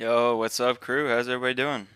Yo, what's up, crew? How's everybody doing?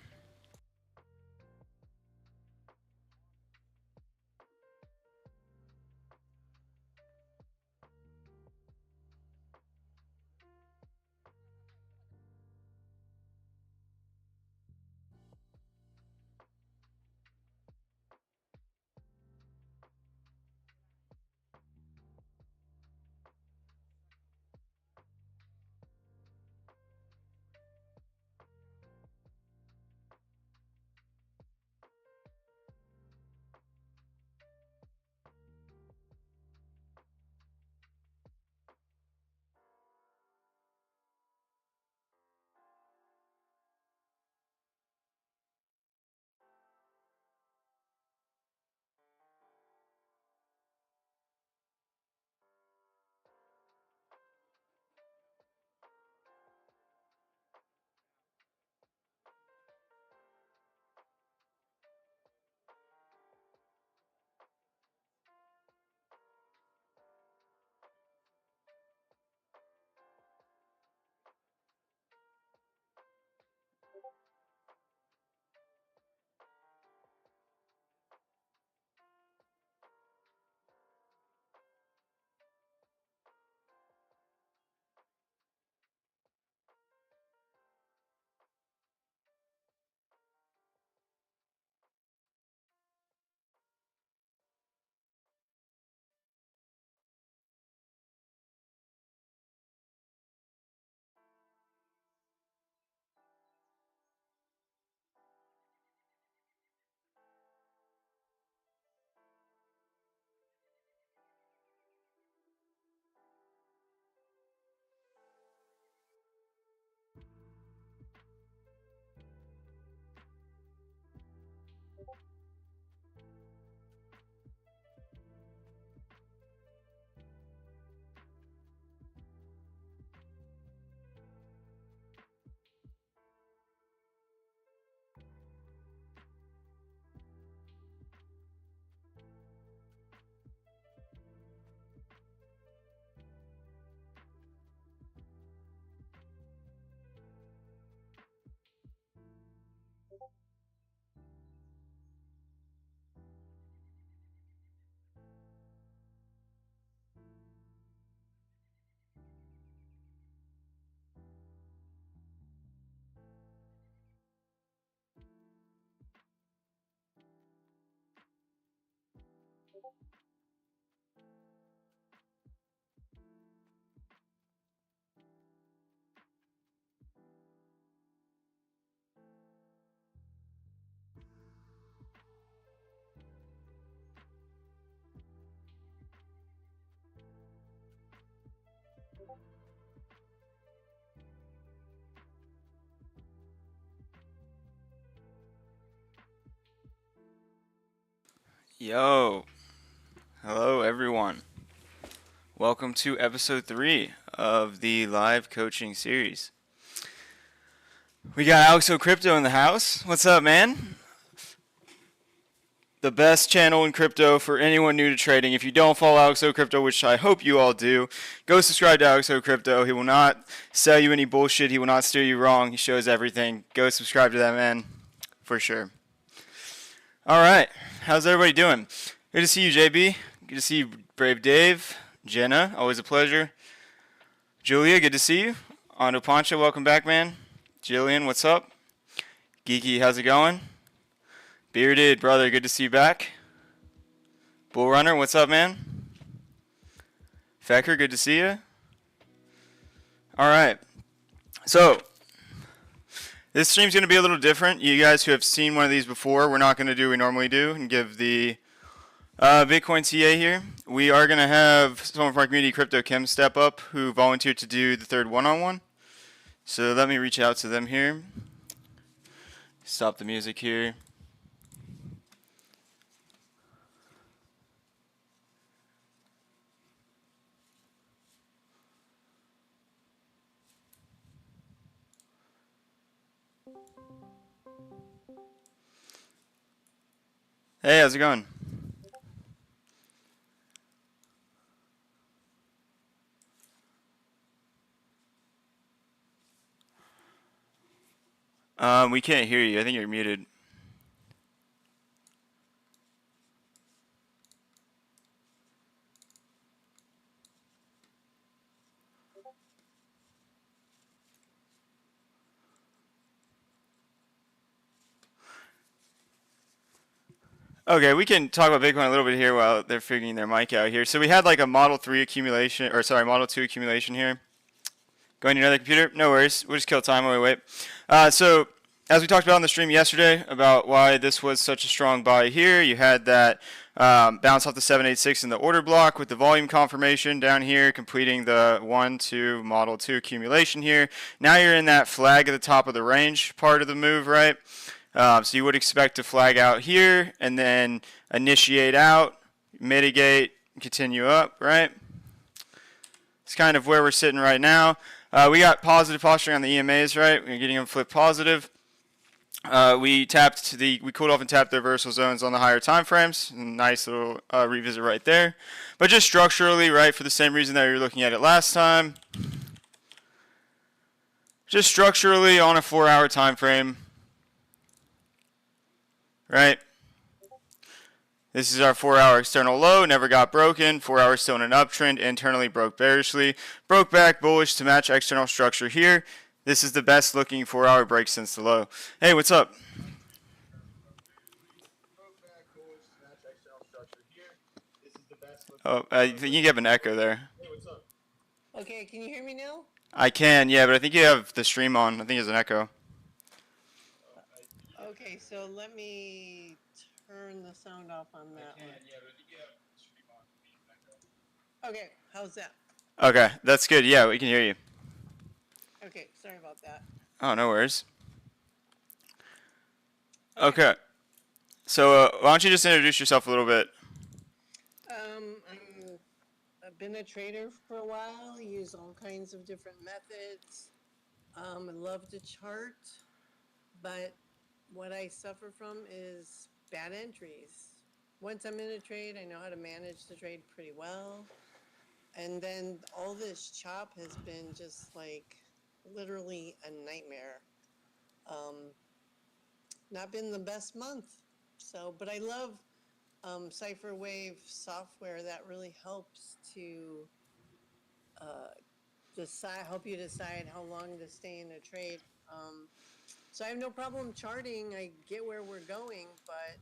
Yo, hello everyone. Welcome to episode 3 of the live coaching series. We got Alexo Crypto in the house. What's up, man? The best channel in crypto for anyone new to trading. If you don't follow Alexo Crypto, which I hope you all do, go subscribe to Alexo Crypto. He will not sell you any bullshit. He will not steer you wrong. He shows everything. Go subscribe to that man for sure. All right, how's everybody doing? Good to see you, JB. Good to see you, Brave Dave. Jenna, always a pleasure. Julia, good to see you. Ando Pancha, welcome back, man. Jillian, what's up? Geeky, how's it going? Bearded, brother, good to see you back. Bull Runner, what's up, man? Fecker, good to see you. All right, so this stream's going to be a little different. You guys who have seen one of these before, we're not going to do what we normally do and give the Bitcoin TA here. We are going to have someone from our community, Crypto Chem, step up who volunteered to do the third one-on-one. So let me reach out to them here. Stop the music here. Hey, how's it going? We can't hear you. I think you're muted. Okay, we can talk about Bitcoin a little bit here while they're figuring their mic out here. So we had like a Model 3 accumulation, or sorry, Model 2 accumulation here. Going to another computer? No worries. We'll just kill time while we wait. So as we talked about on the stream yesterday about why this was such a strong buy here, you had that bounce off the 786 in the order block with the volume confirmation down here, completing the 1-2 Model 2 accumulation here. Now you're in that flag at the top of the range part of the move, right? So you would expect to flag out here and then initiate out, mitigate, continue up, right? It's kind of where we're sitting right now. We got positive posturing on the EMAs, right? We're getting them flip positive. We cooled off and tapped the reversal zones on the higher time frames. Nice little revisit right there. But just structurally, right, for the same reason that you were looking at it last time. Just structurally on a 4-hour time frame, right? This is our 4-hour external low, never got broken. 4 hours still in an uptrend, internally broke bearishly. Broke back bullish to match external structure here. This is the best looking 4-hour break since the low. Hey, what's up? Oh, I think you have an echo there. Okay, can you hear me now? I can, yeah, but I think you have the stream on. I think there's an echo. Okay, so let me turn the sound off on that one. Okay, how's that? Okay, that's good. Yeah, we can hear you. Okay, sorry about that. Oh, no worries. Okay. So why don't you just introduce yourself a little bit? I've been a trader for a while, use all kinds of different methods. I love to chart, but what I suffer from is bad entries. Once I'm in a trade, I know how to manage the trade pretty well. And then all this chop has been just like literally a nightmare. Not been the best month. So, but I love Cipher Wave software that really helps to help you decide how long to stay in a trade. So I have no problem charting. I get where we're going, but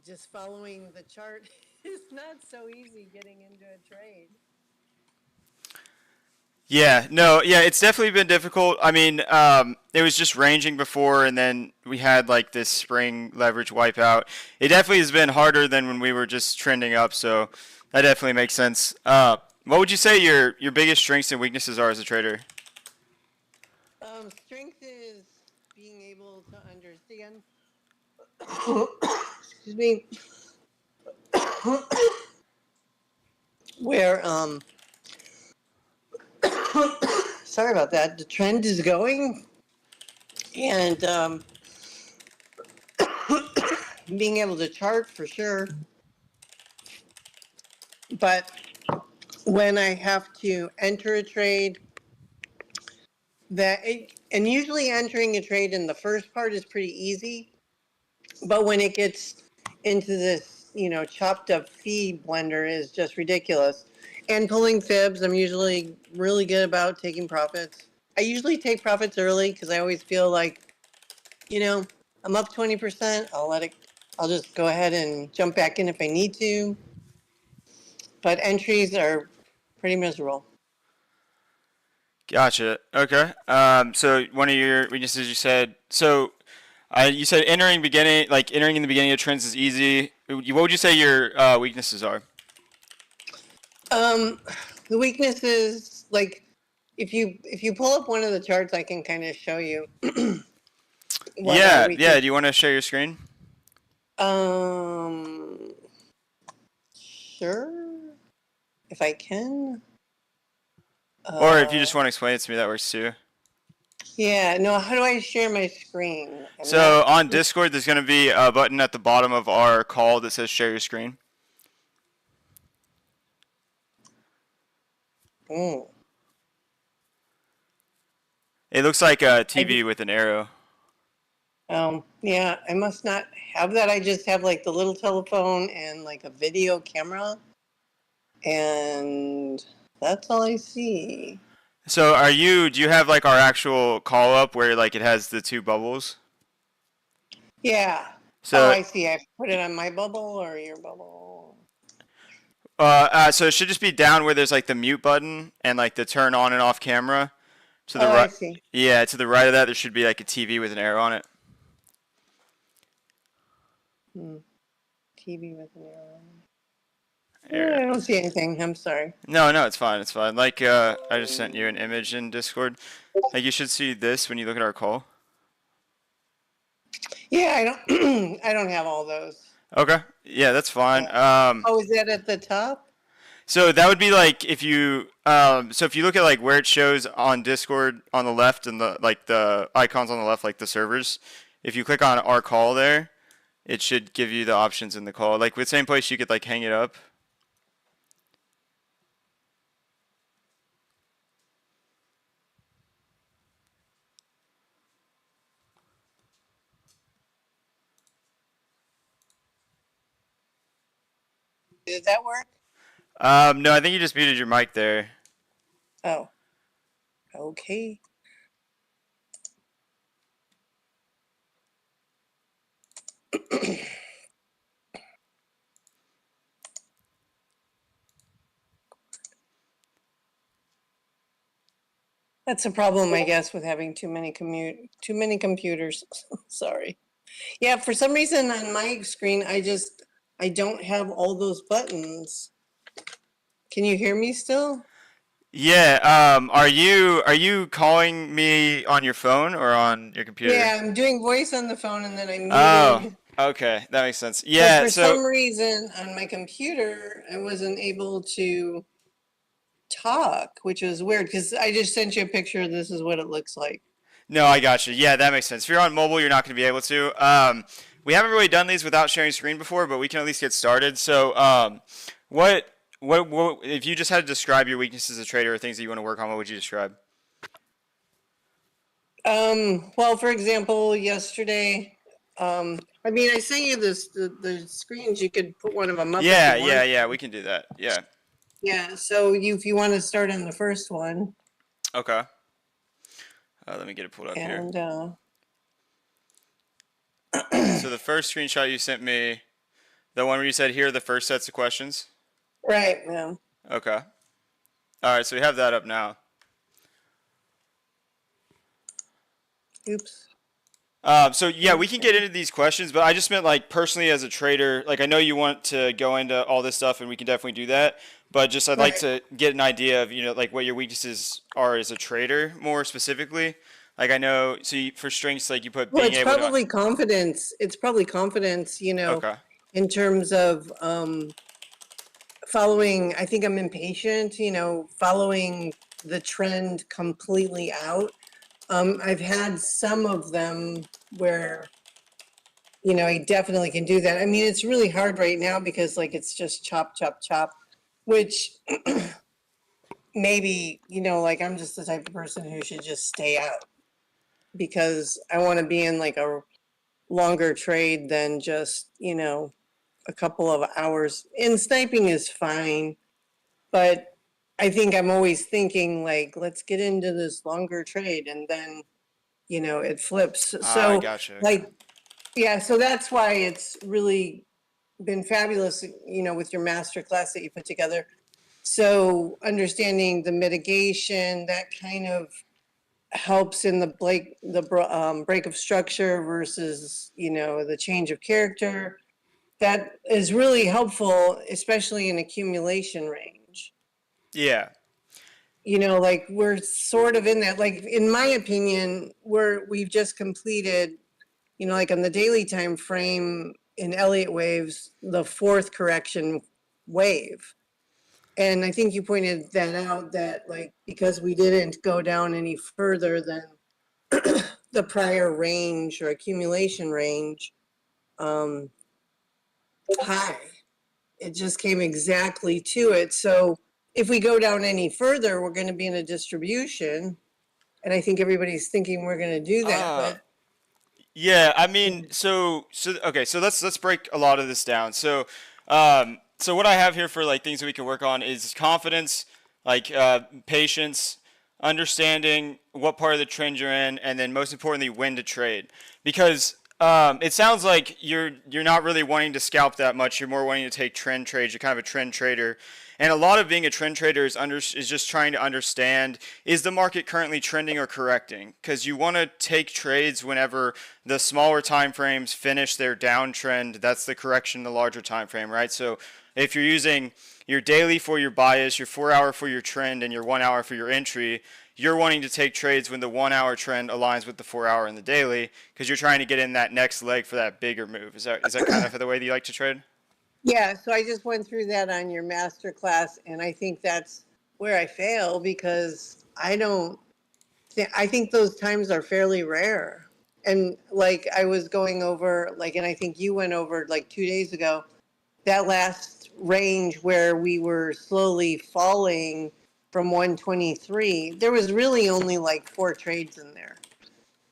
just following the chart is not so easy getting into a trade. Yeah, no, yeah, it's definitely been difficult. I mean, it was just ranging before, and then we had like this spring leverage wipeout. It definitely has been harder than when we were just trending up, so that definitely makes sense. What would you say your biggest strengths and weaknesses are as a trader? Strength is being able to understand. Excuse me. Where sorry about that. The trend is going, and being able to chart for sure. But when I have to enter a trade, and usually entering a trade in the first part is pretty easy, but when it gets into this, chopped up fee blender is just ridiculous. And pulling fibs, I'm usually really good about taking profits. I usually take profits early because I always feel like, I'm up 20%. I'll just go ahead and jump back in if I need to. But entries are pretty miserable. Gotcha. Okay. So one of your weaknesses you said. So, you said entering in the beginning of trends is easy. What would you say your weaknesses are? The weakness is like if you pull up one of the charts, I can kind of show you what our Yeah, yeah. weakness. Do you want to share your screen? Um, sure, if I can. Or if you just Uh, want to explain it to me, that works too. yeah, no. How do I share my screen? I'm not. So on Discord, there's going to be a button at the bottom of our call that says share your screen. Mm. It looks like a I, TV with an arrow. yeah, I must not have that. I just have like the little telephone and like a video camera, and that's all I see. So do you have like our actual call up where like it has the two bubbles? Yeah. Oh, So I see. I put it on my bubble or your bubble. so it should just be down where there's like the mute button and like the turn on and off camera. To the Oh, I right, see. yeah, to the right of that there should be like a TV with an arrow on it. Hmm. TV with an arrow. Arrow. I don't see anything. I'm sorry. No, no, it's fine, it's fine. Like I just sent you an image in Discord. Like you should see this when you look at our call. Yeah, I don't. I don't have all those. Okay. Yeah, that's fine. Yeah. Oh, is that at the top? So that would be like if you so if you look at like where it shows on Discord on the left and the icons on the left like the servers, if you click on our call there, it should give you the options in the call. Like with same place you could like hang it up. Did that work? No, I think you just muted your mic there. Oh, okay. That's a problem, I guess, with having too many computers. Sorry. Yeah, for some reason on my screen, I don't have all those buttons. Can you hear me still? Yeah, are you calling me on your phone or on your computer? Yeah, I'm doing voice on the phone and then I Oh, muted. okay. That makes sense. But Yeah, for so some reason on my computer, I wasn't able to talk, which was weird because I just sent you a picture. This is what it looks like. no, I got you. Yeah, that makes sense. If you're on mobile, you're not going to be able to. We haven't really done these without sharing screen before, but we can at least get started. So, what, if you just had to describe your weaknesses as a trader or things that you want to work on, what would you describe? Well, for example, yesterday, I mean, I sent you the screens. You could put one of them up if Yeah, you yeah, want. yeah. We can do that. Yeah. Yeah. So if you want to start on the first one, Okay. Let me get it pulled up here. and So the first screenshot you sent me, the one where you said here are the first sets of questions. right, yeah. Okay. All right. So we have that up now. Oops. So yeah, we can get into these questions, but I just meant like personally as a trader, like I know you want to go into all this stuff and we can definitely do that, but just I'd like Right. to get an idea of, like what your weaknesses are as a trader more specifically. Like I know, so for strengths, like you put Well, being it's able to, probably confidence. It's probably confidence, okay. in terms of following. I think I'm impatient, following the trend completely out. I've had some of them where, I definitely can do that. I mean, it's really hard right now because like it's just chop, chop, chop, which maybe, like I'm just the type of person who should just stay out because I want to be in like a longer trade than just, a couple of hours. And sniping is fine, but I think I'm always thinking like, let's get into this longer trade and then, it flips. I So gotcha. Okay. like, yeah, so that's why it's really been fabulous, with your master class that you put together. So understanding the mitigation, that kind of helps in the break of structure versus, the change of character. That is really helpful, especially in accumulation range. Yeah. Like we're sort of in that, like in my opinion, we've just completed, like on the daily time frame in Elliott waves, the fourth correction wave. And I think you pointed that out that like because we didn't go down any further than the prior range or accumulation range um, high, it just came exactly to it. So if we go down any further, we're going to be in a distribution. And I think everybody's thinking we're going to do that, Uh, but yeah, I mean, so okay, so let's break a lot of this down. So what I have here for like things that we can work on is confidence, like patience, understanding what part of the trend you're in, and then most importantly, when to trade. Because it sounds like you're not really wanting to scalp that much. You're more wanting to take trend trades. You're kind of a trend trader. And a lot of being a trend trader is just trying to understand, is the market currently trending or correcting? Because you want to take trades whenever the smaller time frames finish their downtrend. That's the correction in the larger time frame, right? So if you're using your daily for your bias, your 4 hour for your trend, and your 1 hour for your entry, you're wanting to take trades when the 1 hour trend aligns with the 4 hour and the daily, because you're trying to get in that next leg for that bigger move. Is that kind of the way that you like to trade? yeah, so I just went through that on your master class, and I think that's where I fail because I think those times are fairly rare. And like I was going over, like, and I think you went over like 2 days ago, that last range where we were slowly falling from 123, there was really only like 4 trades in there.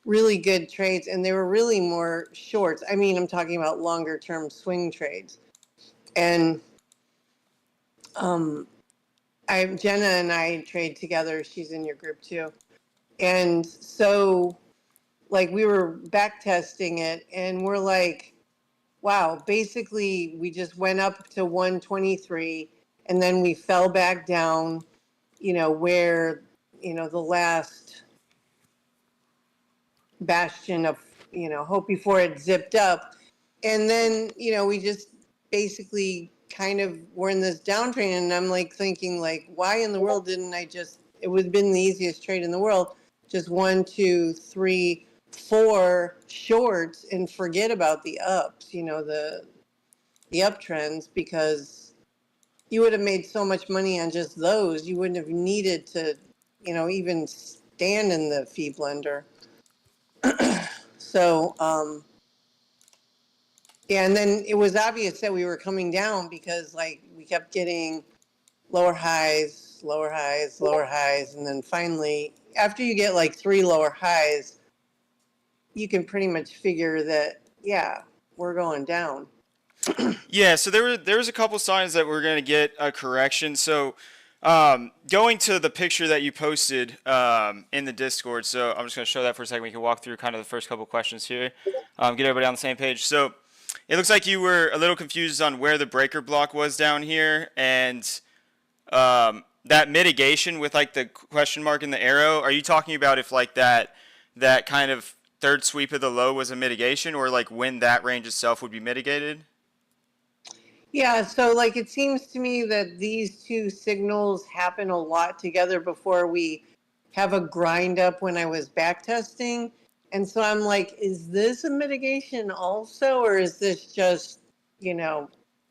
Really good trades, and they were really more shorts. I mean, I'm talking about longer term swing trades. And um, Jenna and I trade together. She's in your group too. And so, like, we were back testing it, and we're like, wow, basically, we just went up to 123, and then we fell back down, where, the last bastion of, hope before it zipped up. And then, we just basically kind of were in this downtrend. And I'm like thinking, like, why in the world didn't I just, it would have been the easiest trade in the world, just 1, 2, 3, 4 shorts and forget about the ups, the uptrends, because you would have made so much money on just those. You wouldn't have needed to, even stand in the fee blender. So, yeah, and then it was obvious that we were coming down because like we kept getting lower highs, lower highs, lower highs, and then finally, after you get like 3 lower highs, you can pretty much figure that, yeah, we're going down. Yeah, so there was a couple signs that we're going to get a correction. So going to the picture that you posted in the Discord, so I'm just going to show that for a second. We can walk through kind of the first couple questions here, get everybody on the same page. So it looks like you were a little confused on where the breaker block was down here, and that mitigation with like the question mark and the arrow. Are you talking about if like that kind of third sweep of the low was a mitigation, or like when that range itself would be mitigated? Yeah, so like it seems to me that these two signals happen a lot together before we have a grind up when I was back testing. And so I'm like, is this a mitigation also, or is this just, you know,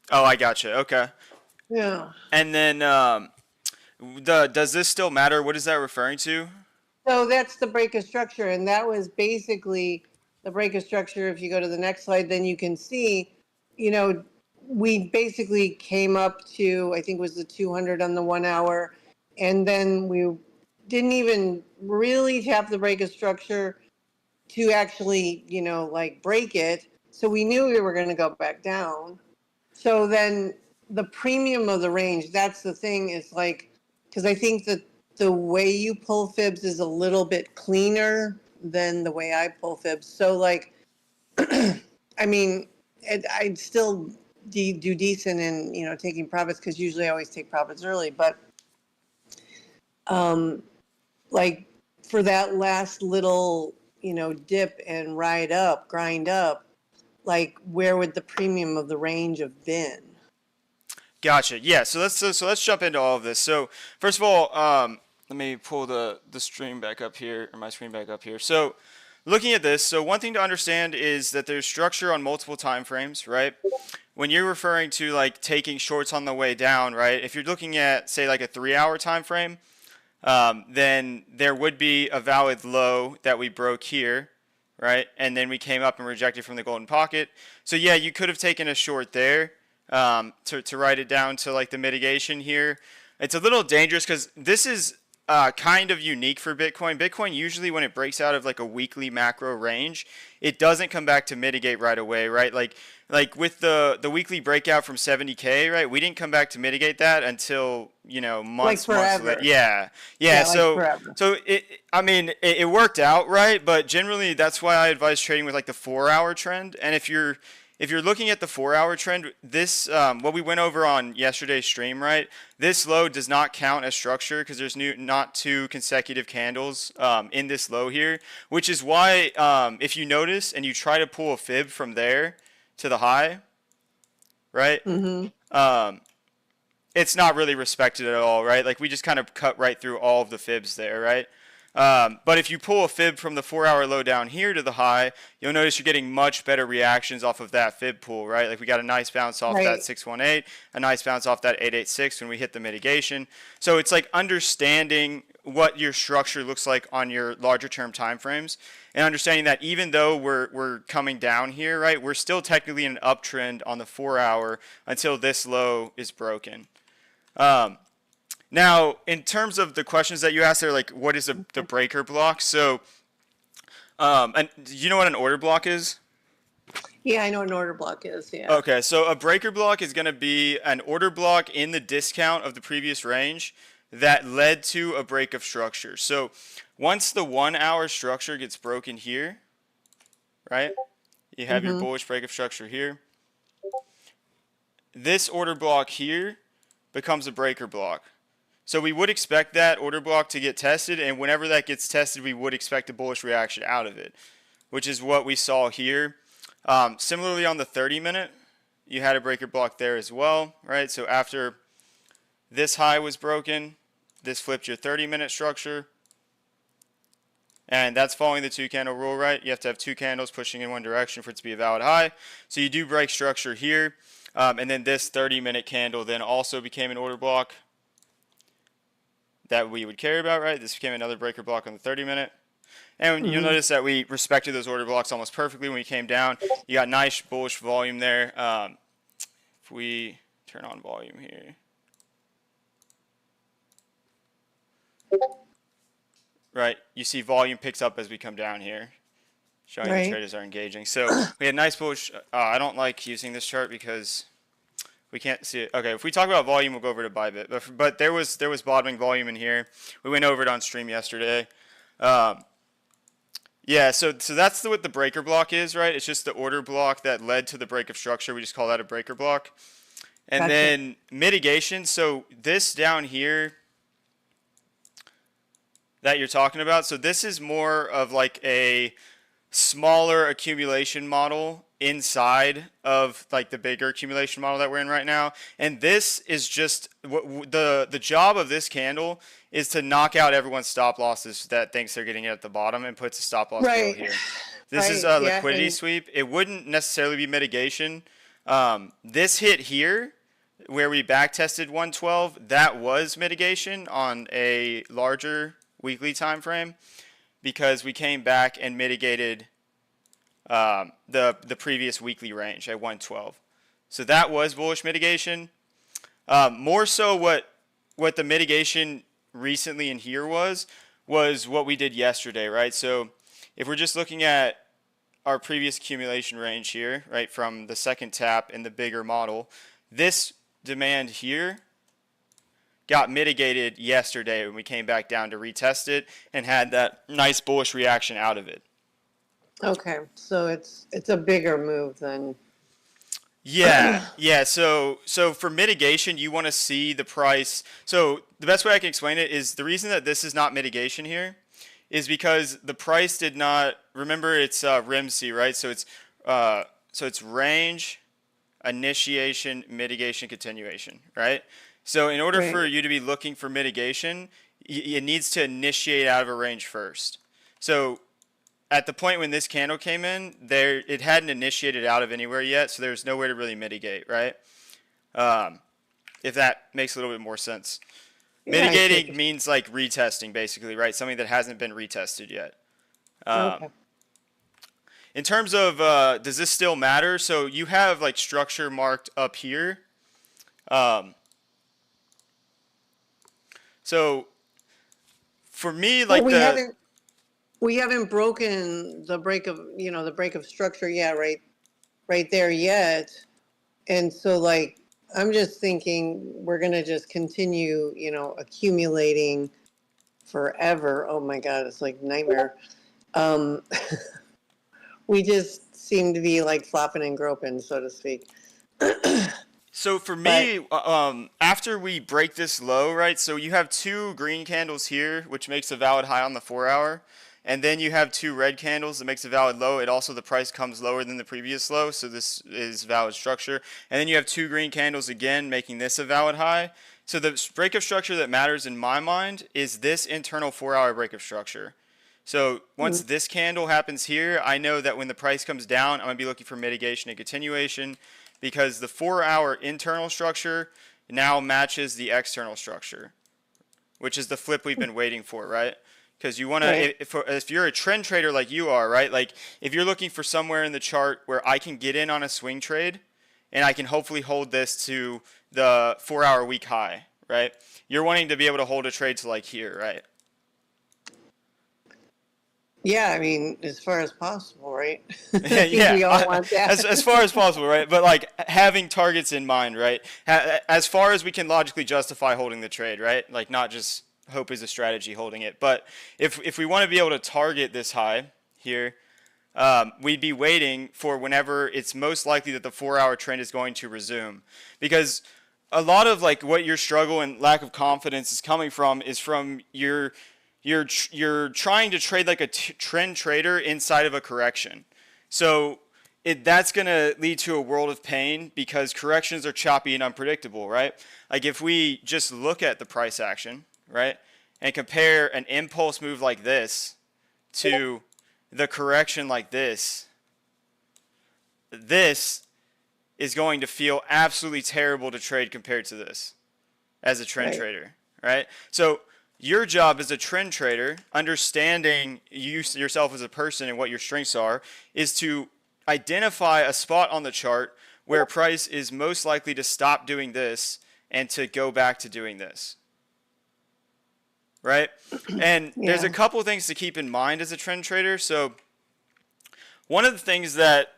Oh, I gotcha. Okay. yeah. And then does this still matter? What is that referring to? So that's the break of structure. And that was basically the break of structure. If you go to the next slide, then you can see, you know, we basically came up to, I think it was the 200 on the 1 hour. And then we didn't even really tap the break of structure to actually, like break it. So we knew we were going to go back down. So then the premium of the range, that's the thing, is like, because I think that the way you pull fibs is a little bit cleaner than the way I pull fibs. So like, I mean, I'd still do decent in, taking profits, because usually I always take profits early. But like for that last little, dip and grind up, like where would the premium of the range have been? Gotcha. Yeah. So let's jump into all of this. So first of all, let me pull the stream back up here, or my screen back up here. So looking at this, so one thing to understand is that there's structure on multiple time frames, right? When you're referring to like taking shorts on the way down, right? If you're looking at say like a 3 hour time frame, then there would be a valid low that we broke here, right? And then we came up and rejected from the golden pocket. So yeah, you could have taken a short there to write it down to like the mitigation here. It's a little dangerous because this is kind of unique for Bitcoin. Bitcoin usually when it breaks out of like a weekly macro range, it doesn't come back to mitigate right away, right? Like with the weekly breakout from 70K, right? We didn't come back to mitigate that until, you know, Like months forever. later. Yeah. Yeah, like So forever. I mean, it worked out, right? But generally that's why I advise trading with like the 4-hour trend. And if you're looking at the 4-hour trend, this what we went over on yesterday's stream, right? This low does not count as structure because there's not two consecutive candles in this low here, which is why if you notice and you try to pull a fib from there to the high, right? It's not really respected at all, right? Like we just kind of cut right through all of the fibs there, right? But if you pull a fib from the 4-hour low down here to the high, you'll notice you're getting much better reactions off of that fib pull, right? Like we got a nice bounce off that 618, a nice bounce off that 886 when we hit the mitigation. So it's like understanding what your structure looks like on your larger term time frames and understanding that even though we're coming down here, right, we're still technically in an uptrend on the 4-hour until this low is broken. Now, in terms of the questions that you asked there, like what is the breaker block? So, and do you know what an order block is? Yeah, I know what an order block is. Yeah. Okay, so a breaker block is going to be an order block in the discount of the previous range that led to a break of structure. So once the 1-hour structure gets broken here, right, you have your bullish break of structure here. This order block here becomes a breaker block. So we would expect that order block to get tested, and whenever that gets tested, we would expect a bullish reaction out of it, which is what we saw here. Similarly, on the 30-minute, you had a breaker block there as well, right? So after this high was broken, this flipped your 30-minute structure, and that's following the 2-candle rule, right? You have to have 2 candles pushing in one direction for it to be a valid high. So you do break structure here, and then this 30-minute candle then also became an order block that we would care about, right? This became another breaker block on the 30-minute. And you'll notice that we respected those order blocks almost perfectly when we came down. You got nice bullish volume there. If we turn on volume here. Right, you see volume picks up as we come down here, showing the traders are engaging. So we had nice bullish. I don't like using this chart because we can't see it. Okay, if we talk about volume, we'll go over to Bybit. But there was bottoming volume in here. We went over it on stream yesterday. Yeah, so that's what the breaker block is, right? It's just the order block that led to the break of structure. We just call that a breaker block. And then mitigation. So this down here that you're talking about, so this is more of like a smaller accumulation model inside of like the bigger accumulation model that we're in right now. And this is just what the job of this candle is to knock out everyone's stop losses that thinks they're getting it at the bottom and puts a stop loss below here. This is a liquidity sweep. It wouldn't necessarily be mitigation. This hit here where we back tested 112, that was mitigation on a larger weekly time frame because we came back and mitigated the previous weekly range at 112. So that was bullish mitigation. More so what the mitigation recently in here was what we did yesterday, right? So if we're just looking at our previous accumulation range here, right, from the second tap in the bigger model, this demand here got mitigated yesterday when we came back down to retest it and had that nice bullish reaction out of it. Okay, so it's a bigger move than. Yeah. So for mitigation, you want to see the price. So the best way I can explain it is the reason that this is not mitigation here is because the price did not. Remember, it's RIMC, right? So it's range, initiation, mitigation, continuation, right? So in order for you to be looking for mitigation, it needs to initiate out of a range first. So at the point when this candle came in, it hadn't initiated out of anywhere yet, so there's nowhere to really mitigate, right? If that makes a little bit more sense. Mitigating means like retesting, basically, right? Something that hasn't been retested yet. In terms of does this still matter? So you have like structure marked up here. So For me, Well, like the we haven't broken the break of, the break of structure yet, right there yet. And so, like, I'm just thinking we're going to just continue, accumulating forever. Oh my God, it's like nightmare. Um, we just seem to be like flopping and groping, so to speak. So for But me, after we break this low, right? So you have two green candles here, which makes a valid high on the 4 hour, and then you have two red candles that makes a valid low. It also the price comes lower than the previous low, so this is valid structure. And then you have two green candles again, making this a valid high. So the break of structure that matters in my mind is this internal 4 hour break of structure. So once this candle happens here, I know that when the price comes down, I'm going to be looking for mitigation and continuation because the 4 hour internal structure now matches the external structure, which is the flip we've been waiting for, right? Because you want right, to, if you're a trend trader like you are, right? Like if you're looking for somewhere in the chart where I can get in on a swing trade and I can hopefully hold this to the 4 hour week high, right? You're wanting to be able to hold a trade to like here, right? yeah, I mean, as far as possible, right? I think Yeah, we all want that. as far as possible, right? But like having targets in mind, right? As far as we can logically justify holding the trade, right? Like not just hope is a strategy holding it, but if we want to be able to target this high here, we'd be waiting for whenever it's most likely that the 4 hour trend is going to resume, because a lot of like what your struggle and lack of confidence is coming from is from you're trying to trade like a trend trader inside of a correction. So that's going to lead to a world of pain because corrections are choppy and unpredictable, right? Like if we just look at the price action, right, and compare an impulse move like this to the correction like this is going to feel absolutely terrible to trade compared to this as a trend Right. trader, right? So your job as a trend trader, understanding yourself as a person and what your strengths are, is to identify a spot on the chart where price is most likely to stop doing this and to go back to doing this, right? And there's a Yeah. couple things to keep in mind as a trend trader. So one of the things that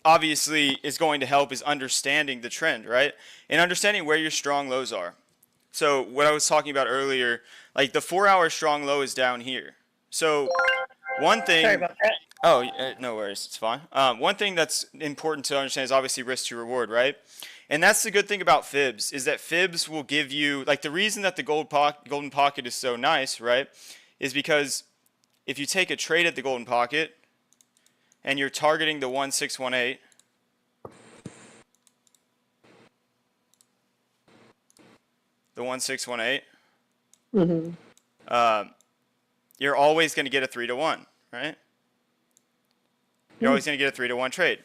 obviously is going to help is understanding the trend, right? And understanding where your strong lows are. So what I was talking about earlier, like the 4 hour strong low is down here. So one Sorry thing, about that. oh, no worries, it's fine. One thing that's important to understand is obviously risk to reward, right? And that's the good thing about fibs is that fibs will give you, like the reason that the golden pocket is so nice, right, is because if you take a trade at the golden pocket and you're targeting the 1618, the 1618, Mm-hmm. you're always going to get a 3-to-1, right? You're always going to get a 3-to-1 trade,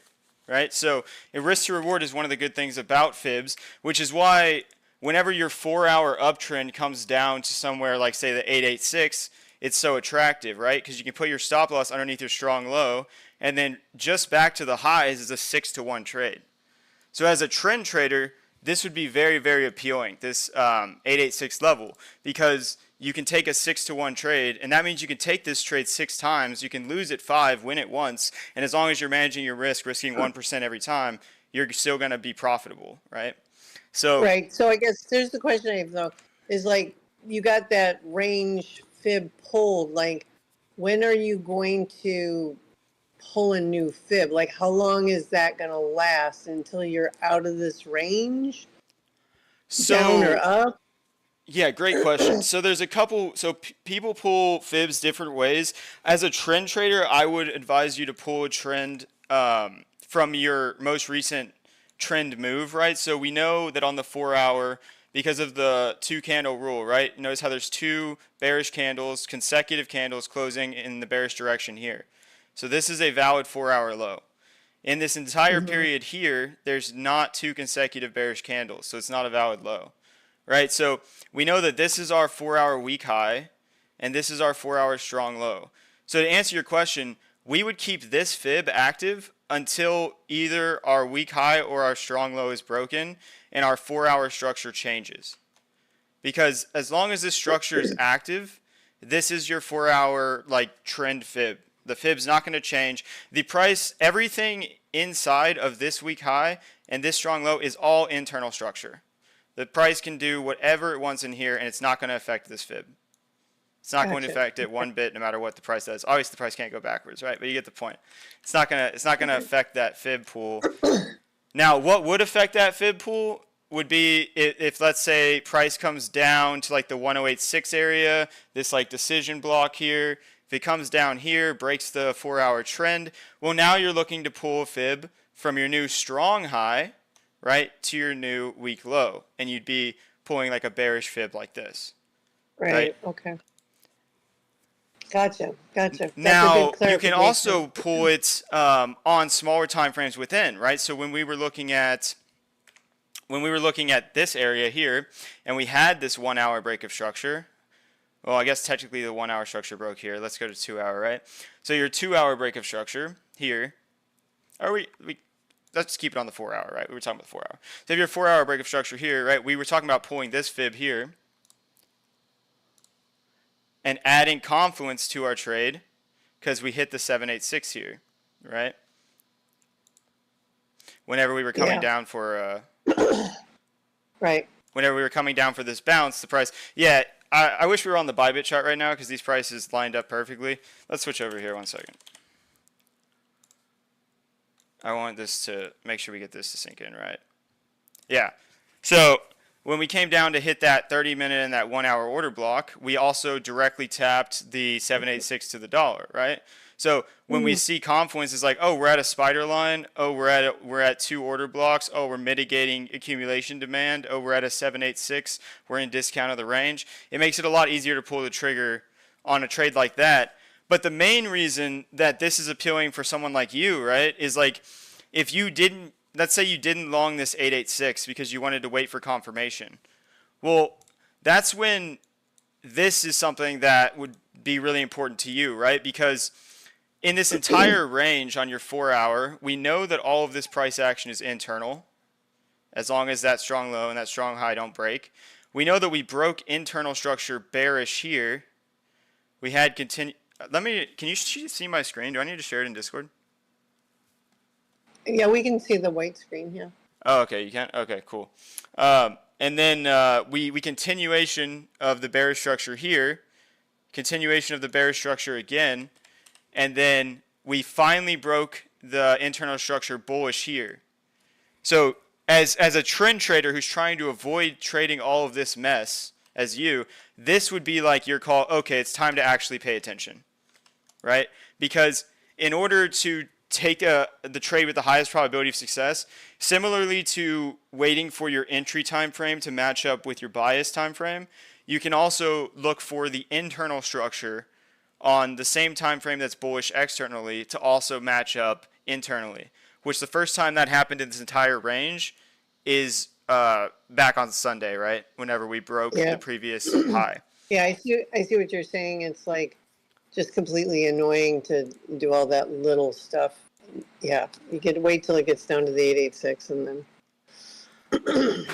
right? So a risk to reward is one of the good things about fibs, which is why whenever your 4 hour uptrend comes down to somewhere like say the 886, it's so attractive, right? Because you can put your stop loss underneath your strong low, and then just back to the highs is a 6-to-1 trade. So as a trend trader, this would be very, very appealing, this 886 level, because you can take a 6-to-1 trade, and that means you can take this trade 6 times, you can lose it 5, win it once, and as long as you're managing your risk, risking 1% every time, you're still going to be profitable, right? So Right. So I guess there's the question I have though, is like you got that range fib pulled. Like, when are you going to pull a new fib? Like, how long is that going to last until you're out of this range, down or so up? yeah, great question. So there's a couple. So people pull fibs different ways. As a trend trader, I would advise you to pull a trend from your most recent trend move, right? So we know that on the 4 hour, because of the two candle rule, right? Notice how there's two bearish candles, consecutive candles closing in the bearish direction here. So this is a valid 4 hour low. In this entire Mm-hmm. period here, there's not two consecutive bearish candles, so it's not a valid low, right? So we know that this is our 4 hour weak high, and this is our 4 hour strong low. So to answer your question, we would keep this fib active until either our weak high or our strong low is broken and our 4 hour structure changes. Because as long as this structure is active, this is your 4-hour like trend fib. The fib's not going to change. The price, everything inside of this week high and this strong low is all internal structure. The price can do whatever it wants in here, and it's not going to affect this fib. It's not going to affect it one bit, no matter what the price does. Obviously, the price can't go backwards, right? But you get the point. It's not gonna affect that fib pool. Now, what would affect that fib pool would be if let's say price comes down to like the 108.6 area, this like decision block here. If it comes down here, breaks the 4-hour trend, well, now you're looking to pull a fib from your new strong high, right, to your new week low, and you'd be pulling like a bearish fib like this. Right. Okay. Gotcha. That's now you can also pull it on smaller time frames within, right? So when we were looking at this area here, and we had this 1-hour break of structure. Well, I guess technically the 1-hour structure broke here. Let's go to 2-hour, right? So your 2-hour break of structure here. Let's keep it on the 4-hour, right? We were talking about the 4-hour. So if your 4-hour break of structure here, right? We were talking about pulling this fib here and adding confluence to our trade because we hit the 786 here, right? Whenever we were coming down for right. Whenever we were coming down for this bounce, the price, I wish we were on the Bybit chart right now because these prices lined up perfectly. Let's switch over here 1 second. I want this to make sure we get this to sink in, right? Yeah. So when we came down to hit that 30-minute and that 1-hour order block, we also directly tapped the 786 to the dollar, right? So when we see confluence, it's like, oh, we're at a spider line. Oh, we're at 2 order blocks. Oh, we're mitigating accumulation demand. Oh, we're at a 786. We're in discount of the range. It makes it a lot easier to pull the trigger on a trade like that. But the main reason that this is appealing for someone like you, right, is like if you didn't, let's say you didn't long this 886 because you wanted to wait for confirmation. Well, that's when this is something that would be really important to you, right? Because in this entire range on your 4-hour, we know that all of this price action is internal, as long as that strong low and that strong high don't break. We know that we broke internal structure bearish here. We had can you see my screen? Do I need to share it in Discord? Yeah, we can see the white screen here. Oh, okay, you can? Okay, cool. And then we continuation of the bearish structure here, continuation of the bearish structure again, and then we finally broke the internal structure bullish here. So as a trend trader who's trying to avoid trading all of this mess as you, this would be like your call, okay, it's time to actually pay attention, right? Because in order to take the trade with the highest probability of success, similarly to waiting for your entry time frame to match up with your bias time frame, you can also look for the internal structure on the same time frame that's bullish externally to also match up internally, which the first time that happened in this entire range is back on Sunday, right? Whenever we broke the previous high. Yeah, I see what you're saying. It's like just completely annoying to do all that little stuff. Yeah, you can wait till it gets down to the 886 and then.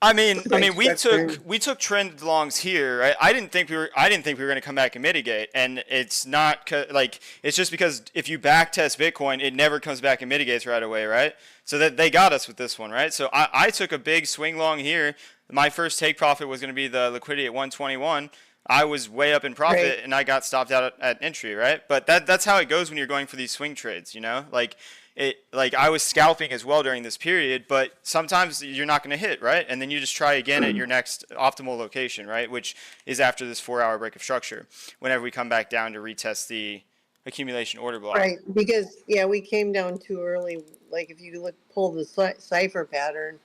I mean, we took trend longs here. Right? I didn't think we were going to come back and mitigate, and it's not like it's just because if you back test Bitcoin, it never comes back and mitigates right away, right? So that they got us with this one, right? So I took a big swing long here. My first take profit was going to be the liquidity at 121. I was way up in profit, and I got stopped out at entry, right? But that's how it goes when you're going for these swing trades, you know, like I was scalping as well during this period, but sometimes you're not going to hit, right? And then you just try again at your next optimal location, right? Which is after this 4-hour break of structure, whenever we come back down to retest the accumulation order block. Right, because, we came down too early. Like, if you pull the cipher pattern,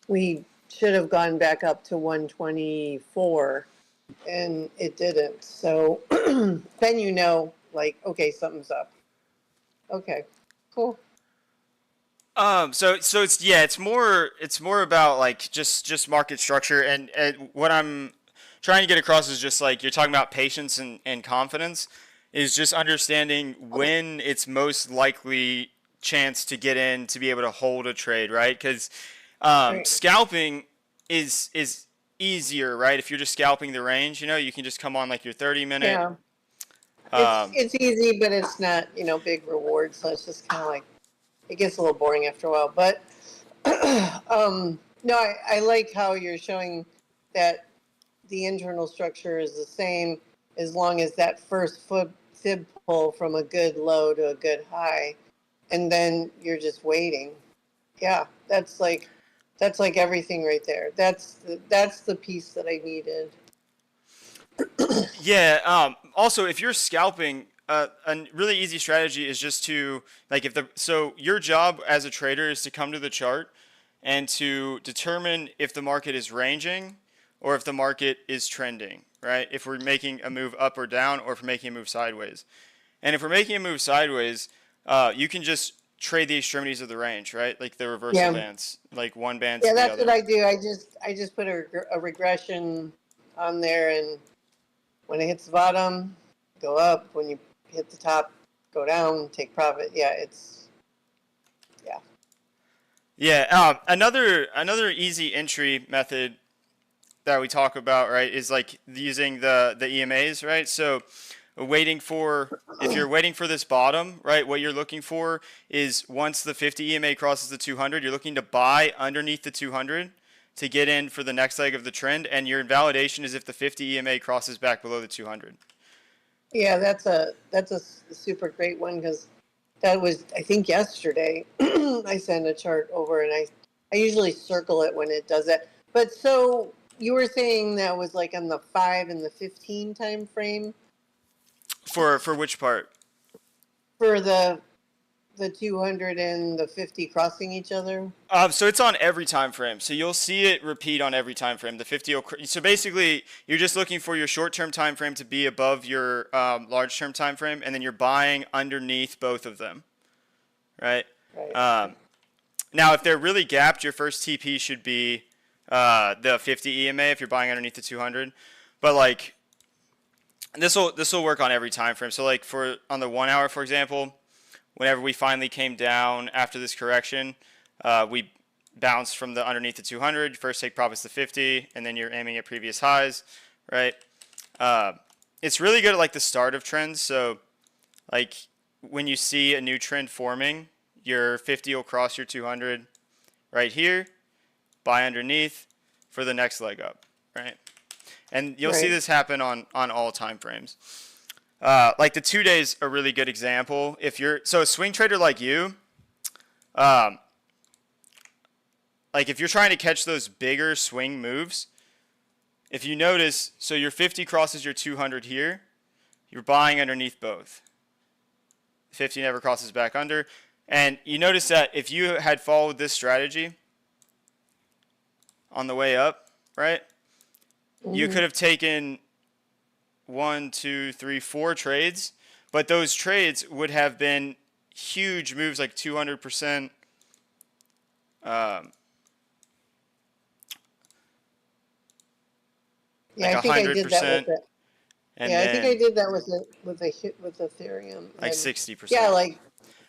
we should have gone back up to 124, and it didn't. So then like, okay, something's up. Okay, cool. So it's more about like just market structure, and what I'm trying to get across is just like you're talking about patience and confidence is just understanding when it's most likely chance to get in to be able to hold a trade, right? Because scalping is easier, right? If you're just scalping the range, you can just come on like your 30-minute. Yeah. It's easy, but it's not, big reward. So it's just kind of like, it gets a little boring after a while. But no, I like how you're showing that the internal structure is the same as long as that first fib pull from a good low to a good high, and then you're just waiting. Yeah, that's like everything right there. That's the piece that I needed. Yeah. Also, if you're scalping, a really easy strategy is just to like so your job as a trader is to come to the chart and to determine if the market is ranging or if the market is trending, right? If we're making a move up or down, or if we're making a move sideways. And if we're making a move sideways, you can just trade the extremities of the range, right? Like the reversal Yeah, bands, like one band yeah, to the that's what other. I do. I just put a regression on there, and when it hits the bottom, go up. When you hit the top, go down, take profit. Yeah, yeah. Yeah. Another easy entry method that we talk about, right, is like using the EMAs, right? So if you're waiting for this bottom, right, what you're looking for is once the 50 EMA crosses the 200, you're looking to buy underneath the 200 to get in for the next leg of the trend, and your invalidation is if the 50 EMA crosses back below the 200. Yeah, that's a super great one because that was, I think, yesterday. I sent a chart over, and I usually circle it when it does that. But so you were saying that was like on the 5 and the 15 time frame For which part? for the 200 and the 50 crossing each other. So it's on every time frame. So you'll see it repeat on every time frame. The 50. So basically, you're just looking for your short-term time frame to be above your large-term time frame, and then you're buying underneath both of them, right? Right. Now, if they're really gapped, your first TP should be the 50 EMA if you're buying underneath the 200. But like this will work on every time frame. So like on the 1 hour, for example, whenever we finally came down after this correction, we bounced from the underneath the 200. First take profits to 50, and then you're aiming at previous highs, right? It's really good at like the start of trends. So like when you see a new trend forming, your 50 will cross your 200 right here, buy underneath for the next leg up, right? And you'll see Right. this happen on all time frames. Like the 2 days, a really good example. If you're a swing trader like you, um, like if you're trying to catch those bigger swing moves, if you notice, so your 50 crosses your 200 here, you're buying underneath both. 50 never crosses back under. And you notice that if you had followed this strategy on the way up, right, you could have taken 1, 2, 3, 4 trades, but those trades would have been huge moves like 200%. Yeah, Like I think I did that with 100%, it. and Yeah, I think I then did that with Ethereum. like And 60%. yeah, like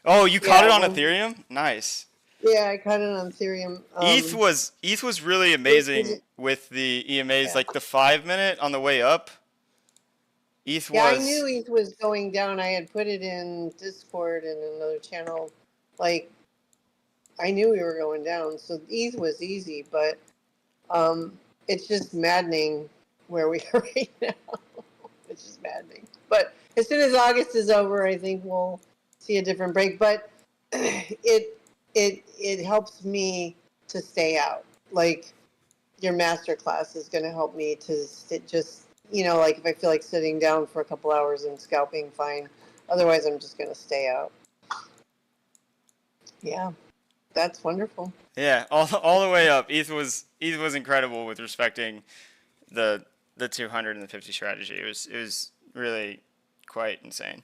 Oh, you caught yeah, it on Ethereum? Nice. yeah, I caught it on Ethereum. ETH was really amazing with the EMAs, Yeah. like the 5 minute on the way up. ETH Yeah, I was knew ETH was going down. I had put it in Discord and another channel. Like, I knew we were going down. So ETH was easy, but it's just maddening where we are right now. It's just maddening. But as soon as August is over, I think we'll see a different break. But it helps me to stay out. Like, your master class is going to help me to just, like if I feel like sitting down for a couple hours and scalping, fine. Otherwise, I'm just going to stay out. Yeah, that's wonderful. yeah, all the way up. ETH was incredible with respecting the 200 and the 50 strategy. It was really quite insane.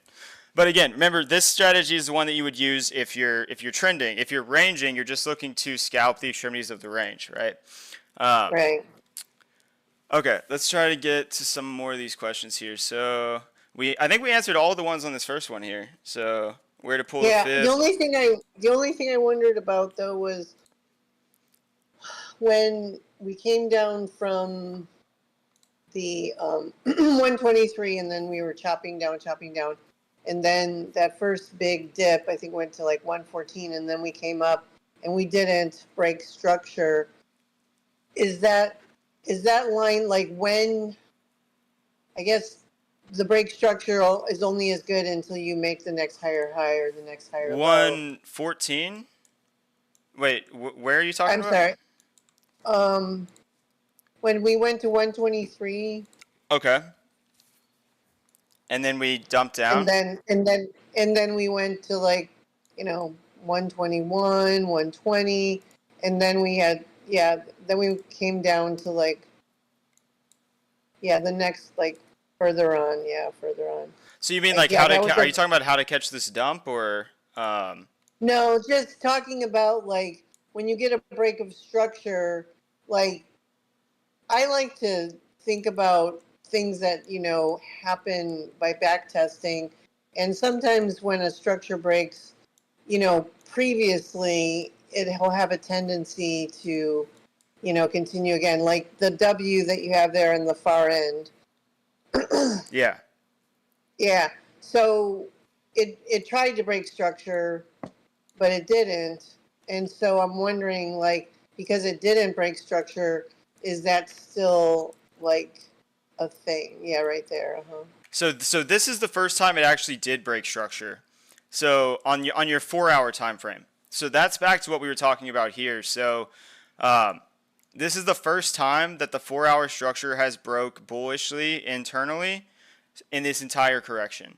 But again, remember this strategy is the one that you would use if you're trending. If you're ranging, you're just looking to scalp the extremities of the range, right? Right. Okay, let's try to get to some more of these questions here. So I think we answered all the ones on this first one here. So where to pull the Yeah. fib? The only thing I wondered about though was when we came down from the 123, and then we were chopping down, and then that first big dip, I think, went to like 114, and then we came up, and we didn't break structure. Is that line like when? I guess the break structure is only as good until you make the next higher high or the next higher low. 114. Wait, where are you talking I'm about? sorry. When we went to 123, Okay. And then we dumped and down. then we went to like, 121, 120, and then we had then we came down to like the next like further on. So you mean Like like how that to? was Are the you talking about how to catch this dump or? no, just talking about like when you get a break of structure, like I like to think about things that, happen by back testing. And sometimes when a structure breaks, previously it will have a tendency to, continue again, like the W that you have there in the far end. Yeah. Yeah. So it tried to break structure, but it didn't. And so I'm wondering, like, because it didn't break structure, is that still like a thing? Yeah, right there. Uh-huh. So this is the first time it actually did break structure. So on your 4 hour time frame. So that's back to what we were talking about here. So this is the first time that the 4 hour structure has broke bullishly internally in this entire correction.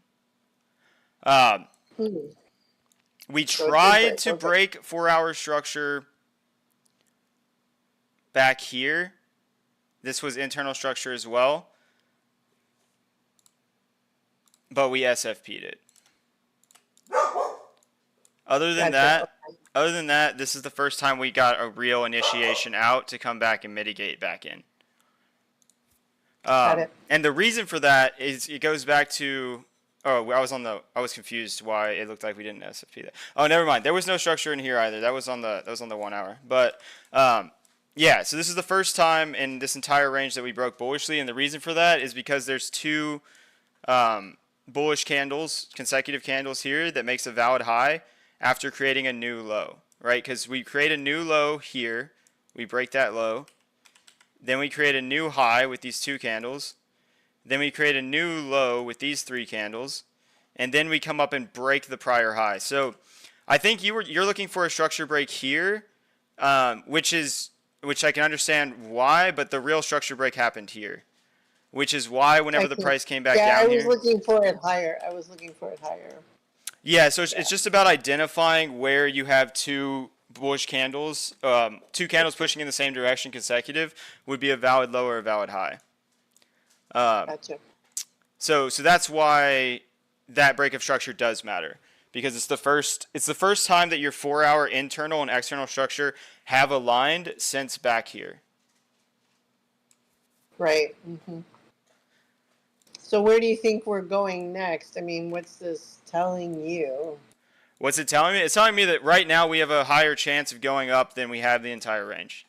Hmm. We So it did tried break. to Okay. break 4 hour structure back here. This was internal structure as well, but we SFP'd it. Other than Gotcha. that, this is the first time we got a real initiation out to come back and mitigate back in. Got it. And the reason for that is it goes back to I was confused why it looked like we didn't SFP that. Oh, never mind. There was no structure in here either. That was on the 1 hour. But yeah, so this is the first time in this entire range that we broke bullishly, and the reason for that is because there's two bullish candles, consecutive candles here that makes a valid high after creating a new low, right? Because we create a new low here, we break that low, then we create a new high with these two candles, then we create a new low with these three candles, and then we come up and break the prior high. So I think you're looking for a structure break here, which I can understand why, but the real structure break happened here, which is why whenever the price came back Yeah, I down was here. looking for it higher. Yeah, so it's just about identifying where you have two bullish candles, two candles pushing in the same direction consecutive would be a valid low or a valid high. Gotcha. So that's why that break of structure does matter, because it's the first time that your 4 hour internal and external structure have aligned since back here. Right. Mm-hmm. So where do you think we're going next? I mean, what's this telling you? What's it telling me? It's telling me that right now we have a higher chance of going up than we have the entire range.